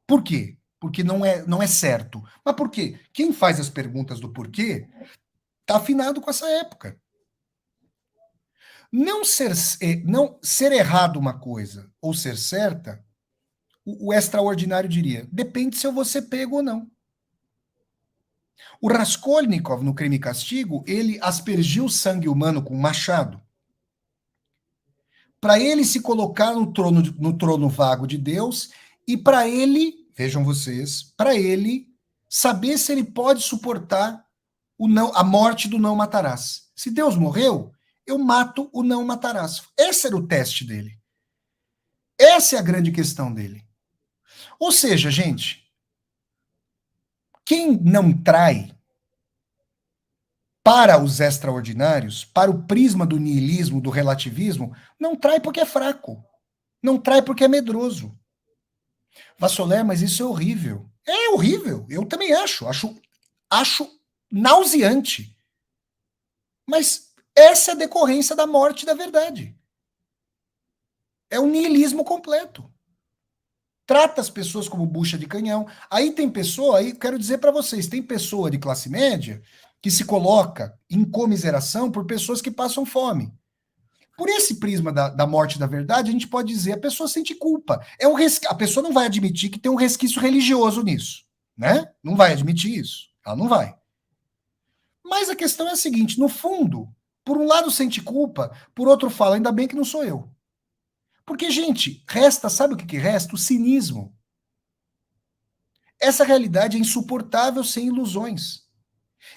Por quê? Porque não é certo. Mas por quê? Quem faz as perguntas do porquê está afinado com essa época. Não ser errado uma coisa ou ser certa, o extraordinário diria, depende se eu vou ser pego ou não. O Raskolnikov, no Crime e Castigo, ele aspergiu o sangue humano com um machado para ele se colocar no trono vago de Deus e para ele, vejam vocês, para ele saber se ele pode suportar a morte do não matarás. Se Deus morreu, eu mato o não matarás. Esse era o teste dele. Essa é a grande questão dele. Ou seja, gente, quem não trai para os extraordinários, para o prisma do niilismo, do relativismo, não trai porque é fraco. Não trai porque é medroso. Vassoler, mas isso é horrível. É horrível. Eu também acho. Acho nauseante. Mas essa é a decorrência da morte da verdade. É o niilismo completo. Trata as pessoas como bucha de canhão. Aí tem pessoa, aí quero dizer para vocês, tem pessoa de classe média que se coloca em comiseração por pessoas que passam fome. Por esse prisma da morte da verdade, a gente pode dizer a pessoa sente culpa. A pessoa não vai admitir que tem um resquício religioso nisso, né? Não vai admitir isso. Ela não vai. Mas a questão é a seguinte, no fundo, por um lado sente culpa, por outro fala, ainda bem que não sou eu. Porque, gente, sabe o que resta? O cinismo. Essa realidade é insuportável sem ilusões.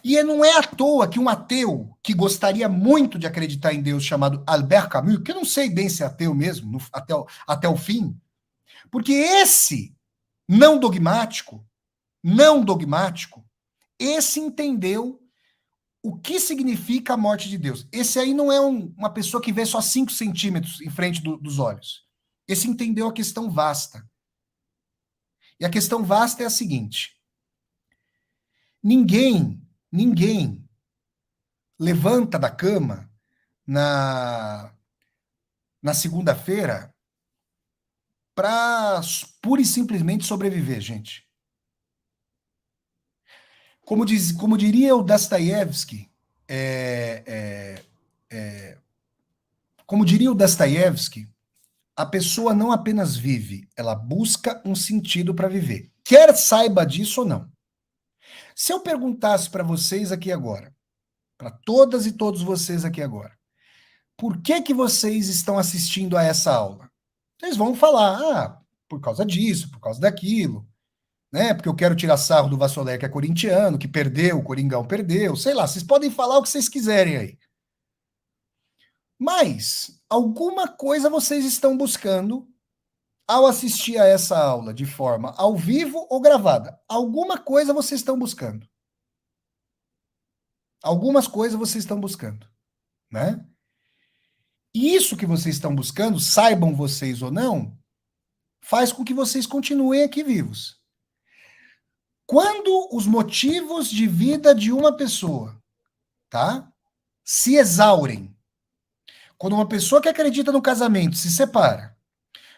E não é à toa que um ateu que gostaria muito de acreditar em Deus, chamado Albert Camus, que eu não sei bem se é ateu mesmo, até o fim, porque esse não dogmático, esse entendeu o que significa a morte de Deus. Esse aí não é uma pessoa que vê só 5 centímetros em frente dos olhos. Esse entendeu a questão vasta. E a questão vasta é a seguinte: ninguém levanta da cama na segunda-feira para pura e simplesmente sobreviver, gente. Como diria o Dostoiévski, como diria o Dostoiévski, a pessoa não apenas vive, ela busca um sentido para viver. Quer saiba disso ou não. Se eu perguntasse para vocês aqui agora, para todas e todos vocês aqui agora, por que vocês estão assistindo a essa aula? Vocês vão falar, por causa disso, por causa daquilo, né? Porque eu quero tirar sarro do Vassoler, que é corintiano, que perdeu, o Coringão perdeu, sei lá, vocês podem falar o que vocês quiserem aí. Mas alguma coisa vocês estão buscando ao assistir a essa aula de forma ao vivo ou gravada. Alguma coisa vocês estão buscando. Algumas coisas vocês estão buscando, né? E isso que vocês estão buscando, saibam vocês ou não, faz com que vocês continuem aqui vivos. Quando os motivos de vida de uma pessoa, tá, se exaurem, quando uma pessoa que acredita no casamento se separa,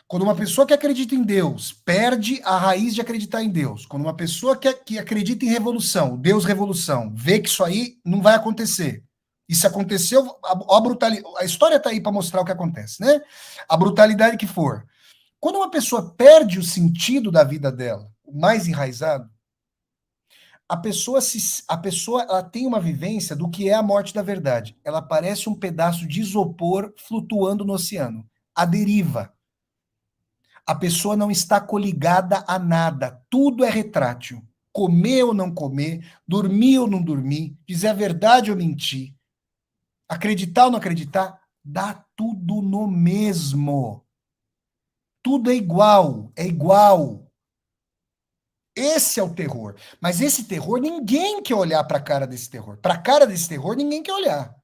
quando uma pessoa que acredita em Deus perde a raiz de acreditar em Deus, quando uma pessoa que acredita em revolução, Deus revolução, vê que isso aí não vai acontecer, e se aconteceu, a história está aí para mostrar o que acontece, né? A brutalidade que for. Quando uma pessoa perde o sentido da vida dela, o mais enraizado, a pessoa ela tem uma vivência do que é a morte da verdade. Ela parece um pedaço de isopor flutuando no oceano, à deriva. A pessoa não está coligada a nada, tudo é retrátil. Comer ou não comer, dormir ou não dormir, dizer a verdade ou mentir, acreditar ou não acreditar, dá tudo no mesmo. Tudo é igual, é igual. Esse é o terror. Mas esse terror, ninguém quer olhar para a cara desse terror. Para a cara desse terror, ninguém quer olhar.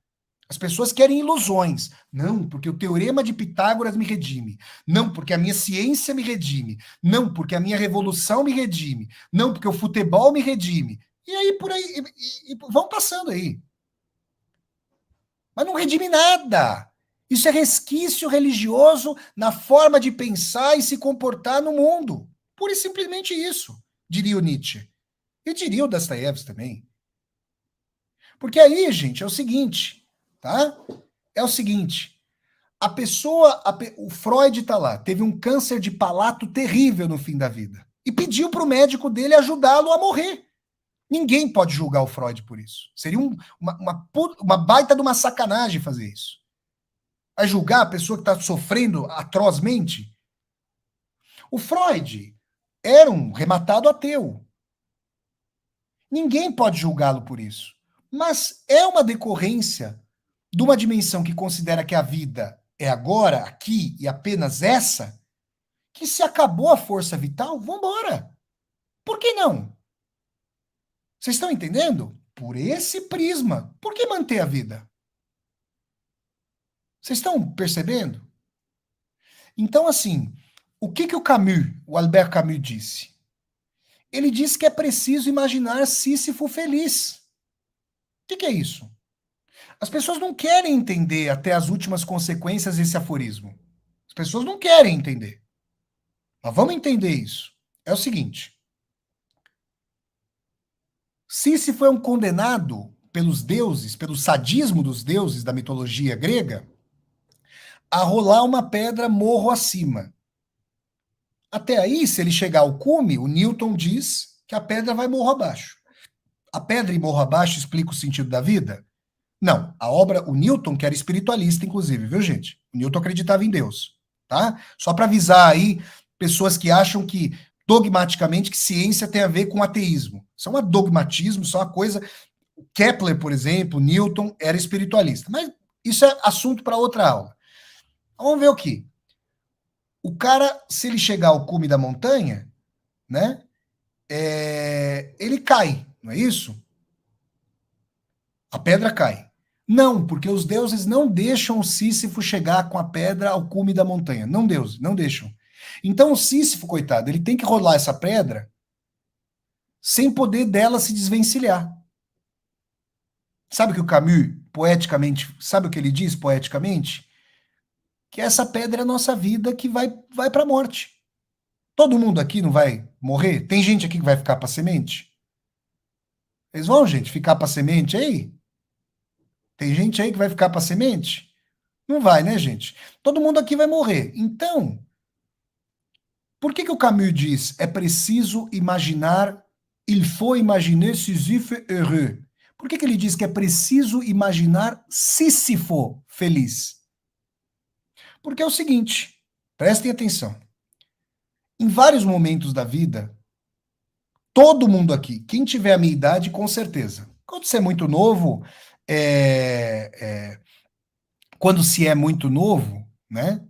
As pessoas querem ilusões. Não, porque o teorema de Pitágoras me redime. Não, porque a minha ciência me redime. Não, porque a minha revolução me redime. Não, porque o futebol me redime. E aí, por aí, vão passando aí. Mas não redime nada. Isso é resquício religioso na forma de pensar e se comportar no mundo. Pura e simplesmente isso, diria o Nietzsche. E diria o Dostoiévski também. Porque aí, gente, é o seguinte, tá? É o seguinte, o Freud tá lá, teve um câncer de palato terrível no fim da vida e pediu para o médico dele ajudá-lo a morrer. Ninguém pode julgar o Freud por isso. Seria uma baita de uma sacanagem fazer isso. Vai julgar a pessoa que está sofrendo atrozmente? O Freud era um rematado ateu. Ninguém pode julgá-lo por isso. Mas é uma decorrência de uma dimensão que considera que a vida é agora, aqui e apenas essa, que se acabou a força vital, vamos embora. Por que não? Vocês estão entendendo? Por esse prisma. Por que manter a vida? Vocês estão percebendo? Então, assim, o que o Albert Camus disse? Ele disse que é preciso imaginar Sísifo feliz. O que é isso? As pessoas não querem entender até as últimas consequências desse aforismo. As pessoas não querem entender. Mas vamos entender isso. É o seguinte: Sísifo é um condenado pelos deuses, pelo sadismo dos deuses da mitologia grega, a rolar uma pedra morro acima. Até aí, se ele chegar ao cume, o Newton diz que a pedra vai morro abaixo. A pedra e morro abaixo explica o sentido da vida? Não. A obra, o Newton, que era espiritualista, inclusive, viu, gente? O Newton acreditava em Deus, tá? Só para avisar aí pessoas que acham que dogmaticamente que ciência tem a ver com ateísmo. Isso é um dogmatismo, isso é uma coisa. Kepler, por exemplo, Newton era espiritualista. Mas isso é assunto para outra aula. Vamos ver o que. O cara, se ele chegar ao cume da montanha, né? Ele cai, não é isso? A pedra cai. Não, porque os deuses não deixam o Sísifo chegar com a pedra ao cume da montanha. Não, Deus, não deixam. Então o Sísifo, coitado, ele tem que rolar essa pedra sem poder dela se desvencilhar. Sabe o que o Camus, poeticamente, sabe o que ele diz poeticamente? Que essa pedra é a nossa vida que vai para a morte. Todo mundo aqui não vai morrer? Tem gente aqui que vai ficar para semente? Eles vão, gente, ficar para semente aí? Tem gente aí que vai ficar para semente? Não vai, né, gente? Todo mundo aqui vai morrer. Então, por que o Camus diz é preciso imaginar, il faut imaginer Sisyphe heureux? Por que ele diz que é preciso imaginar Sísifo feliz? Porque é o seguinte, prestem atenção. Em vários momentos da vida, todo mundo aqui, quem tiver a minha idade, com certeza. Quando você é muito novo, quando se é muito novo, né?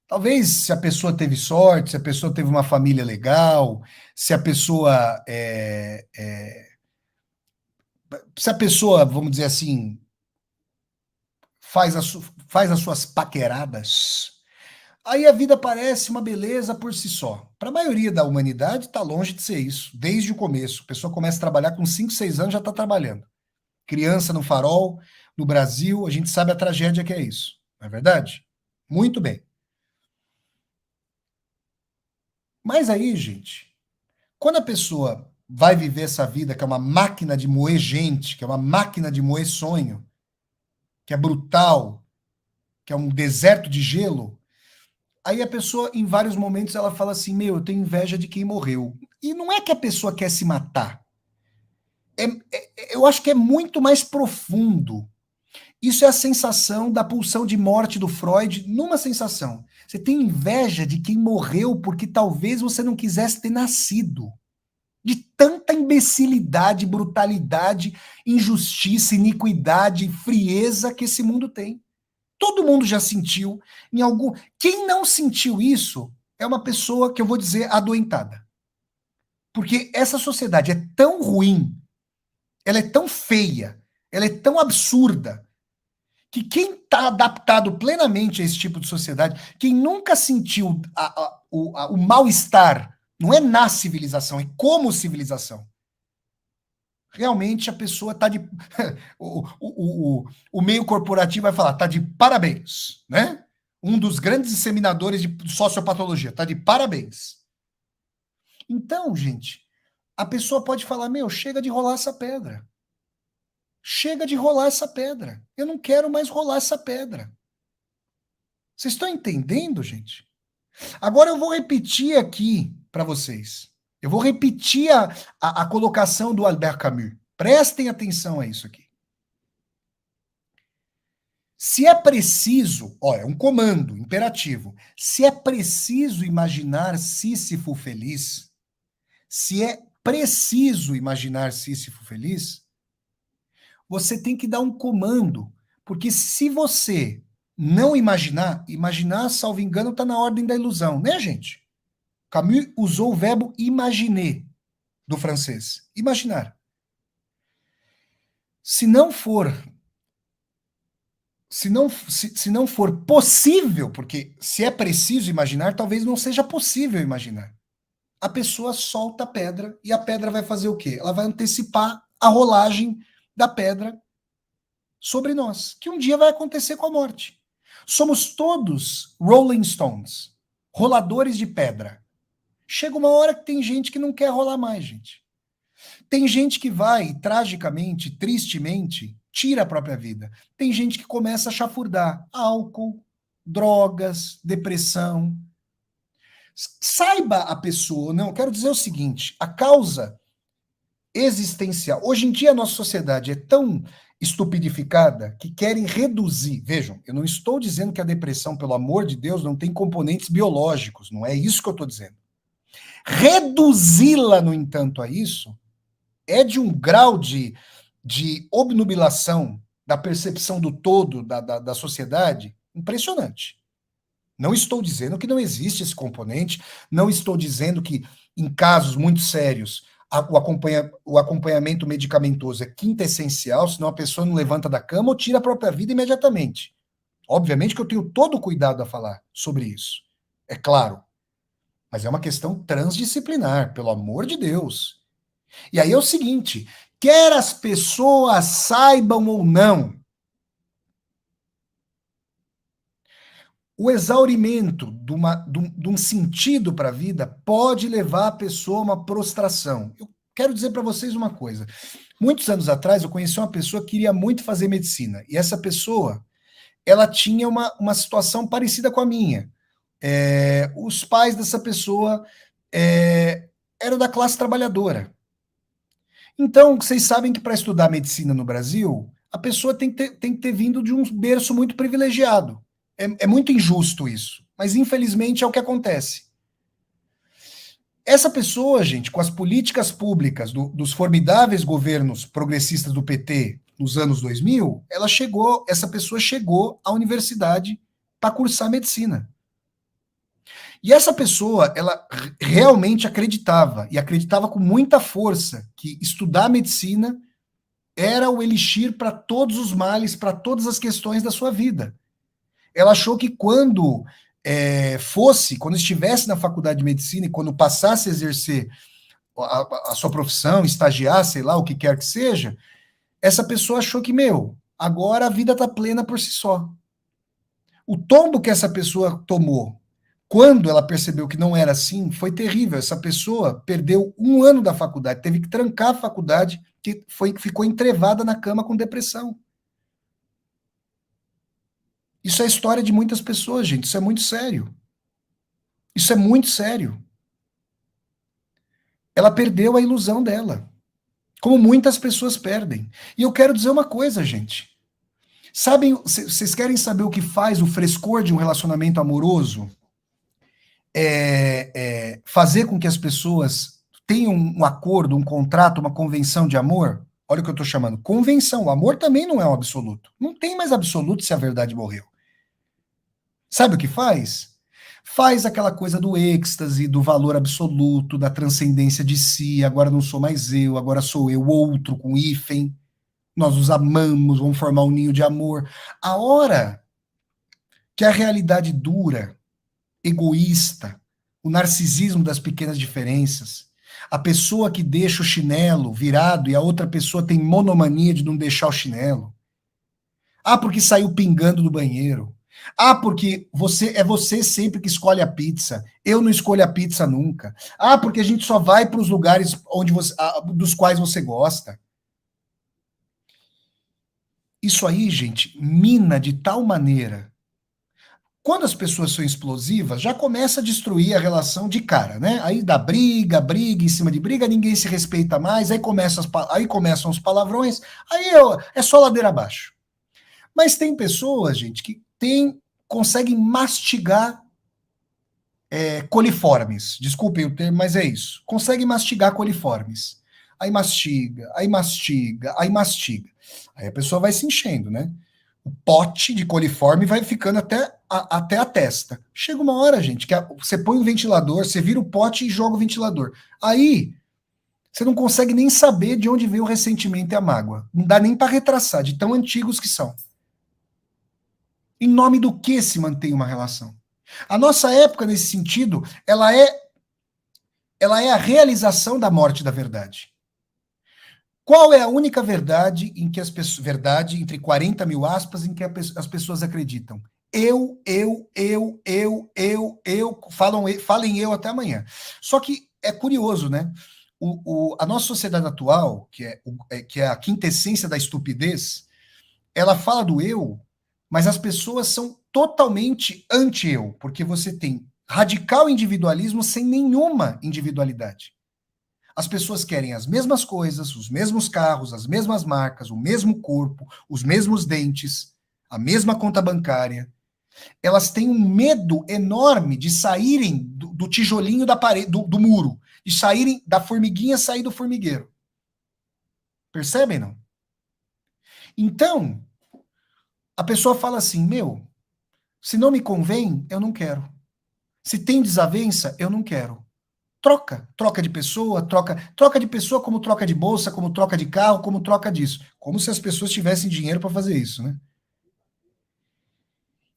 Talvez se a pessoa teve sorte, se a pessoa teve uma família legal, se a pessoa se a pessoa, vamos dizer assim, faz as suas paqueradas, aí a vida parece uma beleza por si só. Para a maioria da humanidade, está longe de ser isso, desde o começo. A pessoa começa a trabalhar com 5, 6 anos, já está trabalhando. Criança no farol, no Brasil, a gente sabe a tragédia que é isso, não é verdade? Muito bem. Mas aí, gente, quando a pessoa vai viver essa vida que é uma máquina de moer gente, que é uma máquina de moer sonho, que é brutal, que é um deserto de gelo, aí a pessoa, em vários momentos, ela fala assim: Meu, eu tenho inveja de quem morreu. E não é que a pessoa quer se matar. eu acho que é muito mais profundo. Isso é a sensação da pulsão de morte do Freud, numa sensação. Você tem inveja de quem morreu porque talvez você não quisesse ter nascido. De tanta imbecilidade, brutalidade, injustiça, iniquidade, frieza que esse mundo tem. Todo mundo já sentiu em algum. Quem não sentiu isso é uma pessoa que eu vou dizer adoentada. Porque essa sociedade é tão ruim, ela é tão feia, ela é tão absurda, que quem está adaptado plenamente a esse tipo de sociedade, quem nunca sentiu o mal-estar, não é na civilização, é como civilização. Realmente a pessoa está de. O meio corporativo vai falar, está de parabéns, né? Um dos grandes disseminadores de sociopatologia, está de parabéns. Então, gente, a pessoa pode falar: meu, chega de rolar essa pedra. Chega de rolar essa pedra. Eu não quero mais rolar essa pedra. Vocês estão entendendo, gente? Agora eu vou repetir aqui para vocês. Eu vou repetir a colocação do Albert Camus. Prestem atenção a isso aqui. Se é preciso, olha, é um comando imperativo. Se é preciso imaginar Sísifo feliz, se é preciso imaginar Sísifo feliz, você tem que dar um comando. Porque se você não imaginar, salvo engano, está na ordem da ilusão, né, gente? Camus usou o verbo imaginer, do francês. Imaginar. Se não for se não for possível, porque se é preciso imaginar, talvez não seja possível imaginar. A pessoa solta a pedra e a pedra vai fazer o quê? Ela vai antecipar a rolagem da pedra sobre nós, que um dia vai acontecer com a morte. Somos todos Rolling Stones, roladores de pedra. Chega uma hora que tem gente que não quer rolar mais, gente. Tem gente que vai, tragicamente, tristemente, tira a própria vida. Tem gente que começa a chafurdar. Álcool, drogas, depressão. Saiba a pessoa, não, eu quero dizer o seguinte, a causa existencial. Hoje em dia a nossa sociedade é tão estupidificada que querem reduzir. Vejam, eu não estou dizendo que a depressão, pelo amor de Deus, não tem componentes biológicos, não é isso que eu estou dizendo. Reduzi-la, no entanto, a isso é de um grau de obnubilação da percepção do todo da sociedade impressionante. Não estou dizendo que não existe esse componente, não estou dizendo que, em casos muito sérios, o acompanhamento medicamentoso é quintessencial, senão a pessoa não levanta da cama ou tira a própria vida imediatamente. Obviamente que eu tenho todo o cuidado a falar sobre isso, é claro. Mas é uma questão transdisciplinar, pelo amor de Deus. E aí é o seguinte, quer as pessoas saibam ou não, o exaurimento de um sentido para a vida pode levar a pessoa a uma prostração. Eu quero dizer para vocês uma coisa. Muitos anos atrás, eu conheci uma pessoa que queria muito fazer medicina. E essa pessoa, ela tinha uma situação parecida com a minha. Os pais dessa pessoa eram da classe trabalhadora. Então, vocês sabem que para estudar medicina no Brasil, a pessoa tem que ter vindo de um berço muito privilegiado. É muito injusto isso, mas infelizmente é o que acontece. Essa pessoa, gente, com as políticas públicas dos formidáveis governos progressistas do PT nos anos 2000, essa pessoa chegou à universidade para cursar medicina. E essa pessoa, ela realmente acreditava, e acreditava com muita força, que estudar medicina era o elixir para todos os males, para todas as questões da sua vida. Ela achou que quando quando estivesse na faculdade de medicina e quando passasse a exercer a sua profissão, estagiar, sei lá, o que quer que seja, essa pessoa achou que, agora a vida está plena por si só. O tombo que essa pessoa tomou quando ela percebeu que não era assim, foi terrível. Essa pessoa perdeu 1 ano da faculdade, teve que trancar a faculdade, que ficou entrevada na cama com depressão. Isso é a história de muitas pessoas, gente. Isso é muito sério. Isso é muito sério. Ela perdeu a ilusão dela. como muitas pessoas perdem. E eu quero dizer uma coisa, gente. Sabem, vocês querem saber o que faz o frescor de um relacionamento amoroso? Fazer com que as pessoas tenham um acordo, um contrato, uma convenção de amor? Olha o que eu estou chamando. Convenção. O amor também não é um absoluto. Não tem mais absoluto se a verdade morreu. Sabe o que faz? Faz aquela coisa do êxtase, do valor absoluto, da transcendência de si. Agora não sou mais eu, agora sou eu, outro, com hífen. Nós nos amamos, vamos formar um ninho de amor. A hora que a realidade dura, egoísta, o narcisismo das pequenas diferenças, a pessoa que deixa o chinelo virado e a outra pessoa tem monomania de não deixar o chinelo. Ah, porque saiu pingando do banheiro. Ah, porque você sempre que escolhe a pizza. Eu não escolho a pizza nunca. Ah, porque a gente só vai para os lugares dos quais você gosta. Isso aí, gente, mina de tal maneira. Quando as pessoas são explosivas, já começa a destruir a relação de cara, né? Aí dá briga, briga em cima de briga, ninguém se respeita mais, aí começam os palavrões, é só ladeira abaixo. Mas tem pessoas, gente, que conseguem mastigar coliformes. Desculpem o termo, mas é isso. Conseguem mastigar coliformes. Aí mastiga, aí mastiga, aí mastiga. Aí a pessoa vai se enchendo, né? O pote de coliforme vai ficando até a testa. Chega uma hora, gente, que você põe o ventilador, você vira o pote e joga o ventilador. Aí você não consegue nem saber de onde veio o ressentimento e a mágoa. Não dá nem para retraçar, de tão antigos que são. Em nome do que se mantém uma relação? A nossa época, nesse sentido, ela é a realização da morte da verdade. Qual é a única verdade em que verdade, entre 40 mil aspas, em que as pessoas acreditam? Falem eu até amanhã. Só que é curioso, né? A nossa sociedade atual, que é a quintessência da estupidez, ela fala do eu, mas as pessoas são totalmente anti-eu, porque você tem radical individualismo sem nenhuma individualidade. As pessoas querem as mesmas coisas, os mesmos carros, as mesmas marcas, o mesmo corpo, os mesmos dentes, a mesma conta bancária. Elas têm um medo enorme de saírem do tijolinho da parede, do muro, de saírem da formiguinha, sair do formigueiro. Percebem, não? Então, a pessoa fala assim, se não me convém, eu não quero. Se tem desavença, eu não quero. Troca de pessoa, troca de pessoa como troca de bolsa, como troca de carro, como troca disso. Como se as pessoas tivessem dinheiro para fazer isso, né?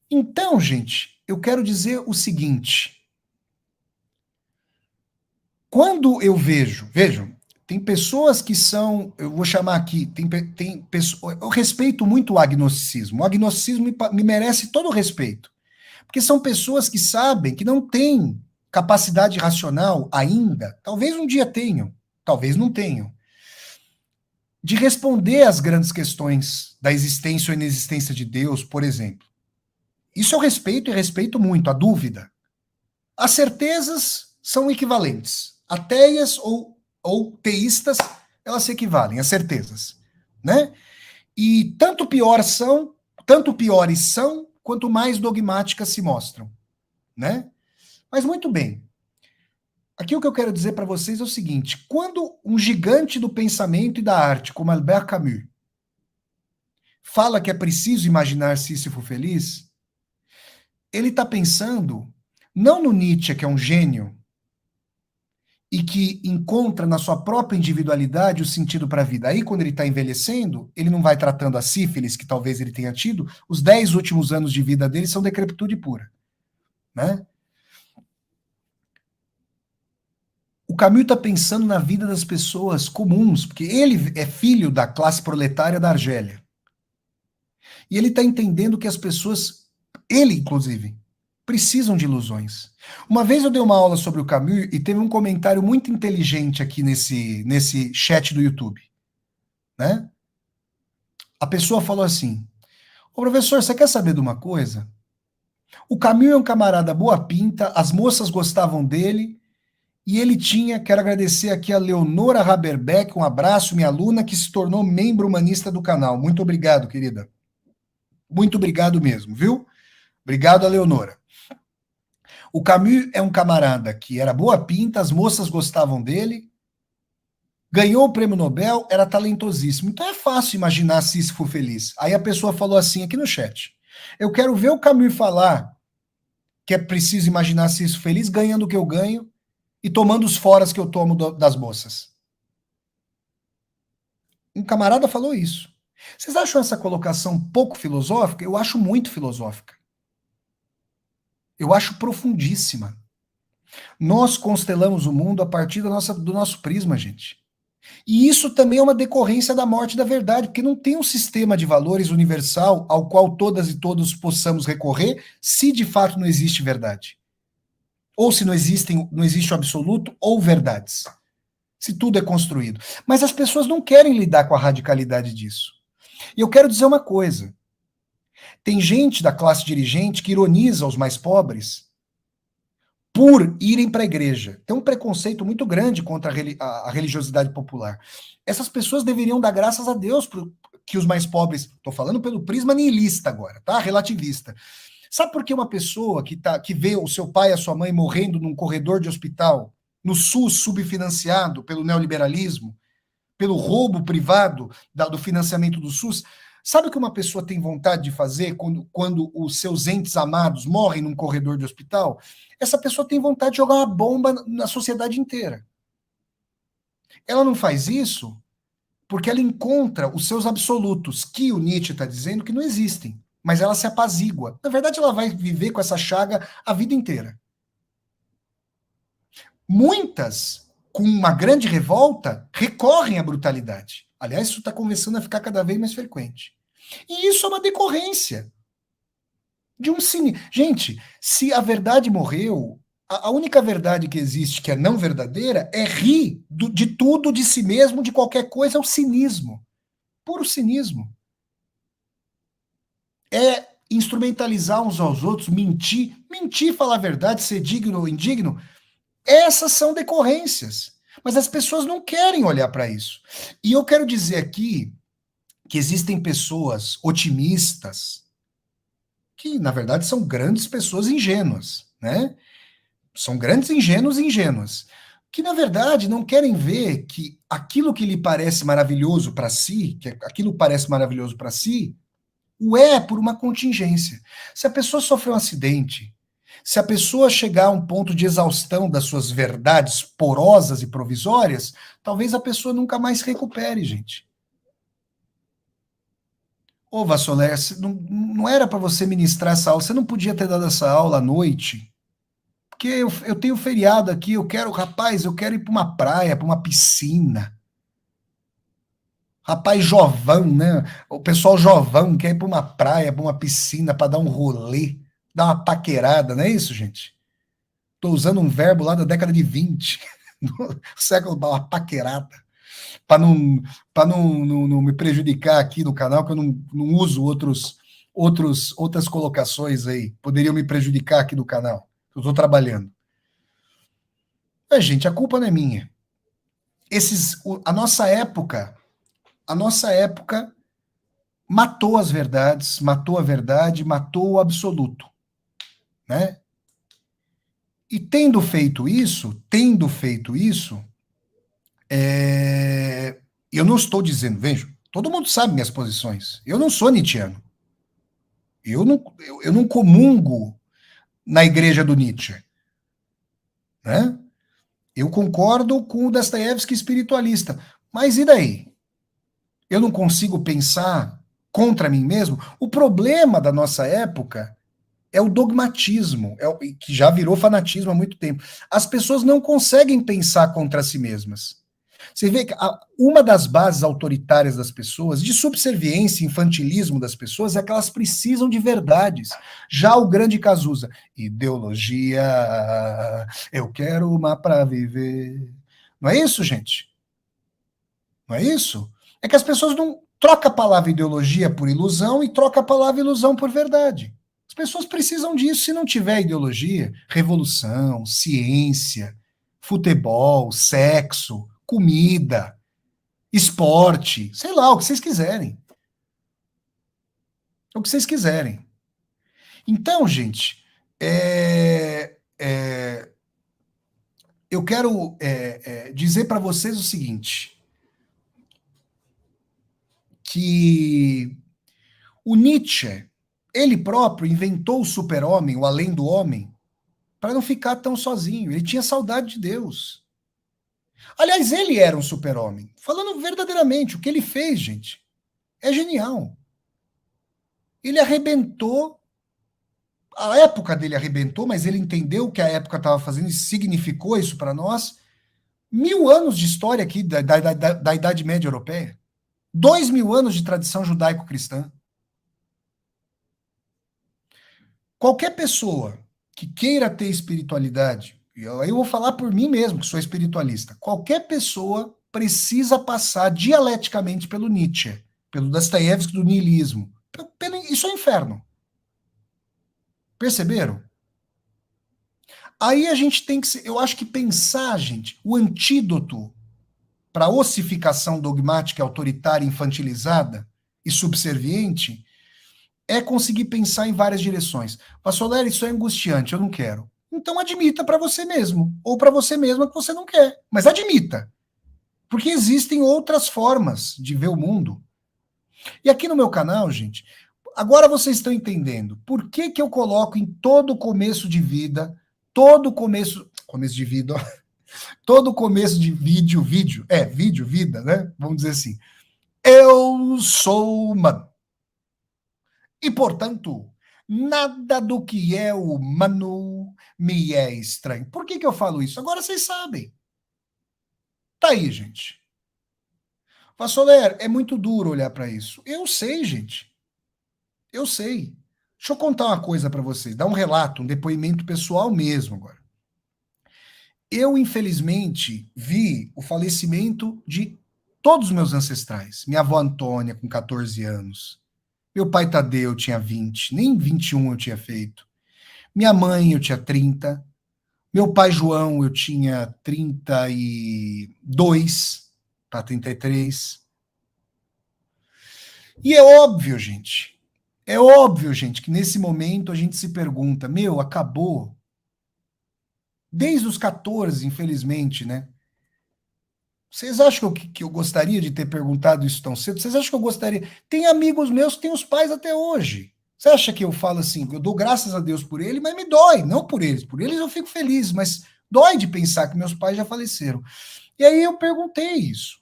Então, gente, eu quero dizer o seguinte. Quando eu vejam, tem pessoas que são, eu vou chamar aqui, tem pessoas, eu respeito muito o agnosticismo. O agnosticismo me merece todo o respeito. Porque são pessoas que sabem que não têm capacidade racional ainda, talvez um dia tenham, talvez não tenham, de responder às grandes questões da existência ou inexistência de Deus, por exemplo. Isso eu respeito e respeito muito, a dúvida. As certezas são equivalentes. Ateias ou teístas, elas se equivalem, as certezas. Né? E tanto piores são, quanto mais dogmáticas se mostram. Né? Mas muito bem. Aqui o que eu quero dizer para vocês é o seguinte: quando um gigante do pensamento e da arte, como Albert Camus, fala que é preciso imaginar Sísifo feliz, ele está pensando não no Nietzsche, que é um gênio, e que encontra na sua própria individualidade o sentido para a vida. Aí, quando ele está envelhecendo, ele não vai tratando a sífilis, que talvez ele tenha tido, os 10 últimos anos de vida dele são decrepitude pura. Né? O Camus está pensando na vida das pessoas comuns, porque ele é filho da classe proletária da Argélia. E ele está entendendo que as pessoas, ele inclusive, precisam de ilusões. Uma vez eu dei uma aula sobre o Camus e teve um comentário muito inteligente aqui nesse chat do YouTube. Né? A pessoa falou assim: ô professor, você quer saber de uma coisa? O Camus é um camarada boa pinta, as moças gostavam dele, E ele tinha, quero agradecer aqui a Leonora Haberbeck, um abraço, minha aluna, que se tornou membro humanista do canal. Muito obrigado, querida. Muito obrigado mesmo, viu? Obrigado a Leonora. O Camus é um camarada que era boa pinta, as moças gostavam dele, ganhou o prêmio Nobel, era talentosíssimo. Então é fácil imaginar se isso for feliz. Aí a pessoa falou assim aqui no chat: eu quero ver o Camus falar que é preciso imaginar se isso feliz, ganhando o que eu ganho e tomando os foras que eu tomo das moças. Um camarada falou isso. Vocês acham essa colocação pouco filosófica? Eu acho muito filosófica. Eu acho profundíssima. Nós constelamos o mundo a partir do nosso prisma, gente. E isso também é uma decorrência da morte da verdade, porque não tem um sistema de valores universal ao qual todas e todos possamos recorrer se de fato não existe verdade. Ou se não existe o absoluto ou verdades. Se tudo é construído. Mas as pessoas não querem lidar com a radicalidade disso. E eu quero dizer uma coisa. Tem gente da classe dirigente que ironiza os mais pobres por irem para a igreja. Tem um preconceito muito grande contra a religiosidade popular. Essas pessoas deveriam dar graças a Deus que os mais pobres, estou falando pelo prisma nihilista agora, tá? Relativista. Sabe por que uma pessoa que vê o seu pai e a sua mãe morrendo num corredor de hospital, no SUS subfinanciado pelo neoliberalismo, pelo roubo privado do financiamento do SUS, sabe o que uma pessoa tem vontade de fazer quando os seus entes amados morrem num corredor de hospital? Essa pessoa tem vontade de jogar uma bomba na sociedade inteira. Ela não faz isso porque ela encontra os seus absolutos, que o Nietzsche está dizendo que não existem, mas ela se apazigua. Na verdade, ela vai viver com essa chaga a vida inteira. Muitas, com uma grande revolta, recorrem à brutalidade. Aliás, isso está começando a ficar cada vez mais frequente. E isso é uma decorrência de um cine. Gente, se a verdade morreu, a única verdade que existe, que é não verdadeira, é rir de tudo, de si mesmo, de qualquer coisa, é o cinismo. Puro cinismo. É instrumentalizar uns aos outros, mentir, falar a verdade, ser digno ou indigno. Essas são decorrências. Mas as pessoas não querem olhar para isso. E eu quero dizer aqui que existem pessoas otimistas que, na verdade, são grandes pessoas ingênuas, né? São grandes ingênuos e ingênuas, que, na verdade, não querem ver que aquilo que lhe parece maravilhoso para si, que aquilo parece maravilhoso para si, o é por uma contingência. Se a pessoa sofreu um acidente, se a pessoa chegar a um ponto de exaustão das suas verdades porosas e provisórias, talvez a pessoa nunca mais se recupere, gente. Ô, Vassoler, não era para você ministrar essa aula, você não podia ter dado essa aula à noite? Porque eu tenho feriado aqui, eu quero ir para uma praia, para uma piscina. Rapaz jovão, né? O pessoal jovão quer ir para uma praia, para uma piscina, para dar um rolê, dar uma paquerada, não é isso, gente? Estou usando um verbo lá da década de 20, do século, uma paquerada, para não me prejudicar aqui no canal, que eu não uso outras colocações aí, poderiam me prejudicar aqui no canal. Eu estou trabalhando. Mas, gente, a culpa não é minha. A nossa época matou as verdades, matou a verdade, matou o absoluto, né? E tendo feito isso, eu não estou dizendo, vejo, todo mundo sabe minhas posições. Eu não sou nietzschiano. Eu não comungo na igreja do Nietzsche, né? Eu concordo com o Dostoiévski espiritualista, mas e daí? Eu não consigo pensar contra mim mesmo? O problema da nossa época é o dogmatismo, que já virou fanatismo há muito tempo. As pessoas não conseguem pensar contra si mesmas. Você vê que uma das bases autoritárias das pessoas, de subserviência, infantilismo das pessoas, é que elas precisam de verdades. Já o grande Cazuza, ideologia, eu quero uma para viver. Não é isso, gente? Não é isso? É que as pessoas não trocam a palavra ideologia por ilusão e trocam a palavra ilusão por verdade. As pessoas precisam disso. Se não tiver ideologia, revolução, ciência, futebol, sexo, comida, esporte, sei lá, o que vocês quiserem. O que vocês quiserem. Então, gente, eu quero dizer para vocês o seguinte, que o Nietzsche, ele próprio inventou o super-homem, o além do homem, para não ficar tão sozinho. Ele tinha saudade de Deus. Aliás, ele era um super-homem. Falando verdadeiramente, o que ele fez, gente, é genial. Ele arrebentou, a época dele arrebentou, mas ele entendeu o que a época estava fazendo e significou isso para nós. 1000 anos de história aqui da Idade Média Europeia. 2000 anos de tradição judaico-cristã. Qualquer pessoa que queira ter espiritualidade, eu vou falar por mim mesmo, que sou espiritualista, qualquer pessoa precisa passar dialeticamente pelo Nietzsche, pelo Dostoiévski do niilismo. Isso é inferno. Perceberam? Aí a gente tem que, eu acho que pensar, gente, o antídoto para a ossificação dogmática, autoritária, infantilizada e subserviente é conseguir pensar em várias direções. Pastor Léo, isso é angustiante, eu não quero. Então admita para você mesmo, ou para você mesma que você não quer, mas admita. Porque existem outras formas de ver o mundo. E aqui no meu canal, gente, agora vocês estão entendendo por que eu coloco em todo começo de vida, todo começo de vida, ó, todo começo de vídeo, vida, né? Vamos dizer assim. Eu sou humano. E, portanto, nada do que é humano me é estranho. Por que eu falo isso? Agora vocês sabem. Tá aí, gente. Vassoler, é muito duro olhar para isso. Eu sei, gente. Eu sei. Deixa eu contar uma coisa para vocês, dar um relato, um depoimento pessoal mesmo agora. Eu, infelizmente, vi o falecimento de todos os meus ancestrais. Minha avó Antônia, com 14 anos. Meu pai Tadeu tinha 20, nem 21 eu tinha feito. Minha mãe, eu tinha 30. Meu pai João, eu tinha 32 para 33. E é óbvio, gente, que nesse momento a gente se pergunta, acabou. Desde os 14, infelizmente, né? Vocês acham que eu gostaria de ter perguntado isso tão cedo? Vocês acham que eu gostaria? Tem amigos meus que têm os pais até hoje. Você acha que eu falo assim, eu dou graças a Deus por ele, mas me dói, não por eles. Por eles eu fico feliz, mas dói de pensar que meus pais já faleceram. E aí eu perguntei isso.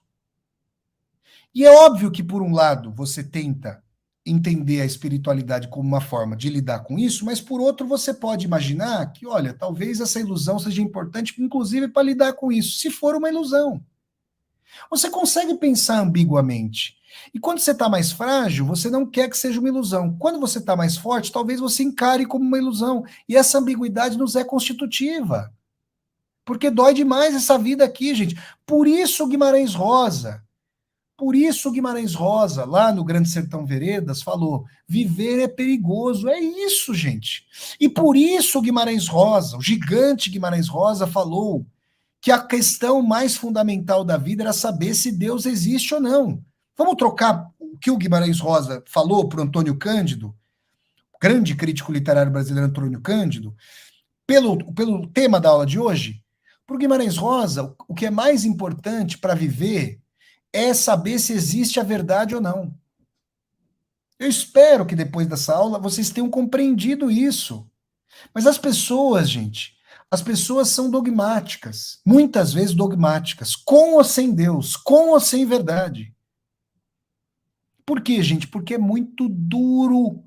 E é óbvio que, por um lado, você tenta entender a espiritualidade como uma forma de lidar com isso, mas por outro você pode imaginar que, olha, talvez essa ilusão seja importante, inclusive para lidar com isso, se for uma ilusão. Você consegue pensar ambiguamente. E quando você está mais frágil, você não quer que seja uma ilusão. Quando você está mais forte, talvez você encare como uma ilusão. E essa ambiguidade nos é constitutiva. Porque dói demais essa vida aqui, gente. Por isso Guimarães Rosa, lá no Grande Sertão Veredas, falou: viver é perigoso. É isso, gente. E por isso Guimarães Rosa, o gigante Guimarães Rosa, falou que a questão mais fundamental da vida era saber se Deus existe ou não. Vamos trocar o que o Guimarães Rosa falou para o Antônio Cândido, grande crítico literário brasileiro Antônio Cândido, pelo tema da aula de hoje? Para o Guimarães Rosa, o que é mais importante para viver é saber se existe a verdade ou não. Eu espero que depois dessa aula vocês tenham compreendido isso. Mas as pessoas, gente, as pessoas são dogmáticas, muitas vezes dogmáticas, com ou sem Deus, com ou sem verdade. Por quê, gente? Porque é muito duro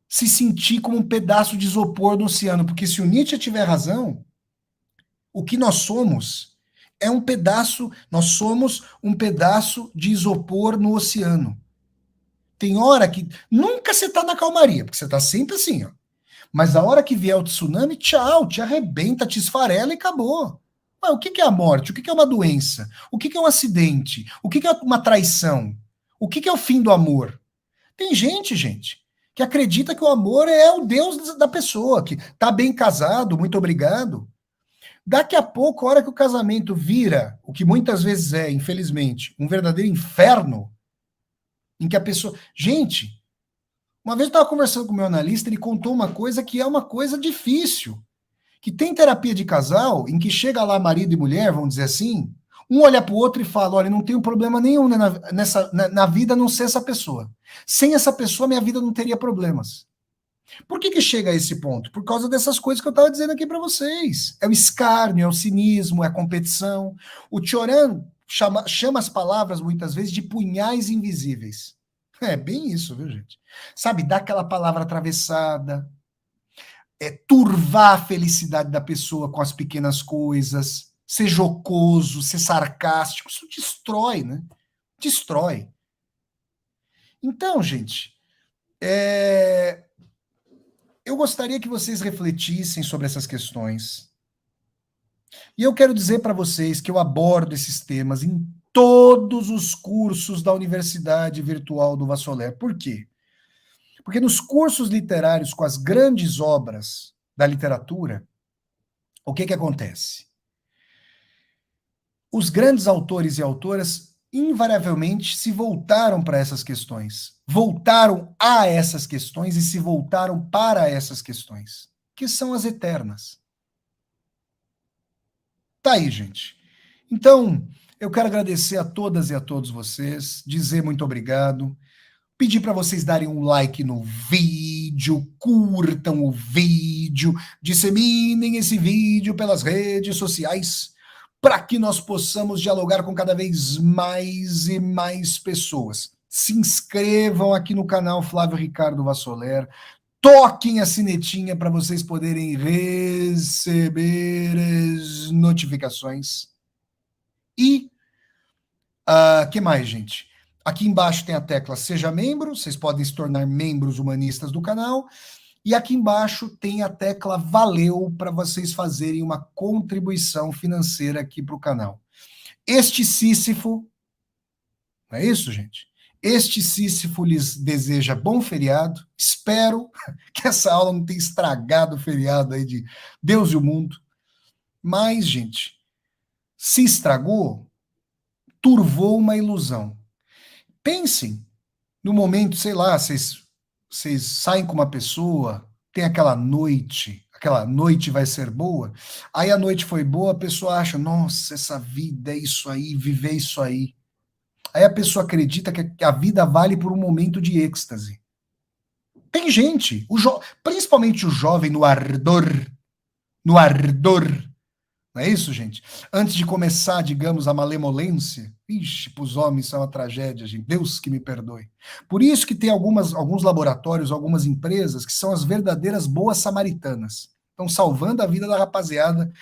se sentir como um pedaço de isopor no oceano, porque se o Nietzsche tiver razão, o que nós somos é um pedaço, nós somos um pedaço de isopor no oceano. Tem hora que nunca você tá na calmaria, porque você tá sempre assim, ó. Mas a hora que vier o tsunami, tchau, te arrebenta, te esfarela e acabou. Mas o que é a morte? O que é uma doença? O que é um acidente? O que é uma traição? O que é o fim do amor? Tem gente, que acredita que o amor é o Deus da pessoa, que tá bem casado, muito obrigado. Daqui a pouco, a hora que o casamento vira, o que muitas vezes é, infelizmente, um verdadeiro inferno, em que a pessoa. Gente, uma vez eu estava conversando com o meu analista, ele contou uma coisa que é uma coisa difícil. Que tem terapia de casal em que chega lá marido e mulher, vamos dizer assim, um olha para o outro e fala: olha, não tenho problema nenhum na vida a não ser essa pessoa. Sem essa pessoa, minha vida não teria problemas. Por que chega a esse ponto? Por causa dessas coisas que eu estava dizendo aqui para vocês. É o escárnio, é o cinismo, é a competição. O Tioran chama as palavras, muitas vezes, de punhais invisíveis. É bem isso, viu, gente? Sabe, dá aquela palavra atravessada, turvar a felicidade da pessoa com as pequenas coisas, ser jocoso, ser sarcástico, isso destrói, né? Destrói. Então, gente, eu gostaria que vocês refletissem sobre essas questões. E eu quero dizer para vocês que eu abordo esses temas em todos os cursos da Universidade Virtual do Vassoler. Por quê? Porque nos cursos literários com as grandes obras da literatura, o que acontece? Os grandes autores e autoras invariavelmente se voltaram para essas questões, voltaram a essas questões e se voltaram para essas questões, que são as eternas. Tá aí, gente. Então, eu quero agradecer a todas e a todos vocês, dizer muito obrigado, pedir para vocês darem um like no vídeo, curtam o vídeo, disseminem esse vídeo pelas redes sociais, para que nós possamos dialogar com cada vez mais e mais pessoas. Se inscrevam aqui no canal Flávio Ricardo Vassoler, toquem a sinetinha para vocês poderem receber as notificações. E que mais, gente? Aqui embaixo tem a tecla Seja Membro, vocês podem se tornar membros humanistas do canal. E aqui embaixo tem a tecla Valeu para vocês fazerem uma contribuição financeira aqui para o canal. Este Sísifo, não é isso, gente? Este Sísifo lhes deseja bom feriado. Espero que essa aula não tenha estragado o feriado aí de Deus e o mundo. Mas, gente, se estragou, turvou uma ilusão. Pensem no momento, sei lá, vocês saem com uma pessoa, tem aquela noite vai ser boa, aí a noite foi boa, a pessoa acha, nossa, essa vida é isso aí, viver isso aí. Aí a pessoa acredita que a vida vale por um momento de êxtase. Tem gente, principalmente o jovem no ardor, não é isso, gente? Antes de começar, digamos, a malemolência, para os homens isso é uma tragédia, gente. Deus que me perdoe. Por isso que tem alguns laboratórios, algumas empresas que são as verdadeiras boas samaritanas. Estão salvando a vida da rapaziada,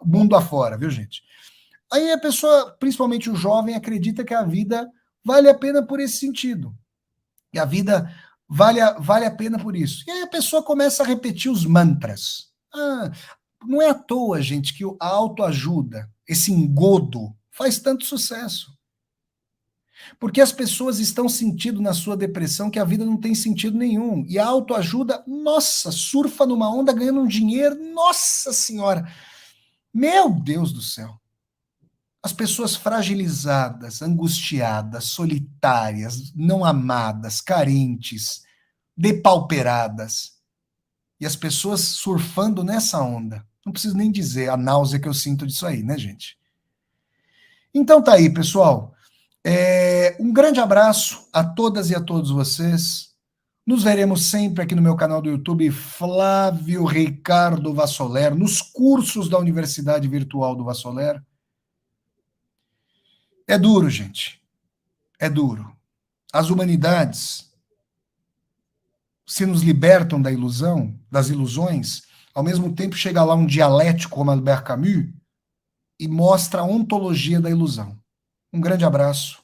mundo afora, viu, gente? Aí a pessoa, principalmente o jovem, acredita que a vida vale a pena por esse sentido. E a vida vale a pena por isso. E aí a pessoa começa a repetir os mantras. Não é à toa, gente, que a autoajuda, esse engodo, faz tanto sucesso. Porque as pessoas estão sentindo na sua depressão que a vida não tem sentido nenhum. E a autoajuda, nossa, surfa numa onda ganhando um dinheiro, nossa senhora. Meu Deus do céu. As pessoas fragilizadas, angustiadas, solitárias, não amadas, carentes, depauperadas. E as pessoas surfando nessa onda. Não preciso nem dizer a náusea que eu sinto disso aí, né, gente? Então tá aí, pessoal. Um grande abraço a todas e a todos vocês. Nos veremos sempre aqui no meu canal do YouTube, Flávio Ricardo Vassoler, nos cursos da Universidade Virtual do Vassoler. É duro, gente. É duro. As humanidades se nos libertam da ilusão, das ilusões, ao mesmo tempo chega lá um dialético como Albert Camus e mostra a ontologia da ilusão. Um grande abraço.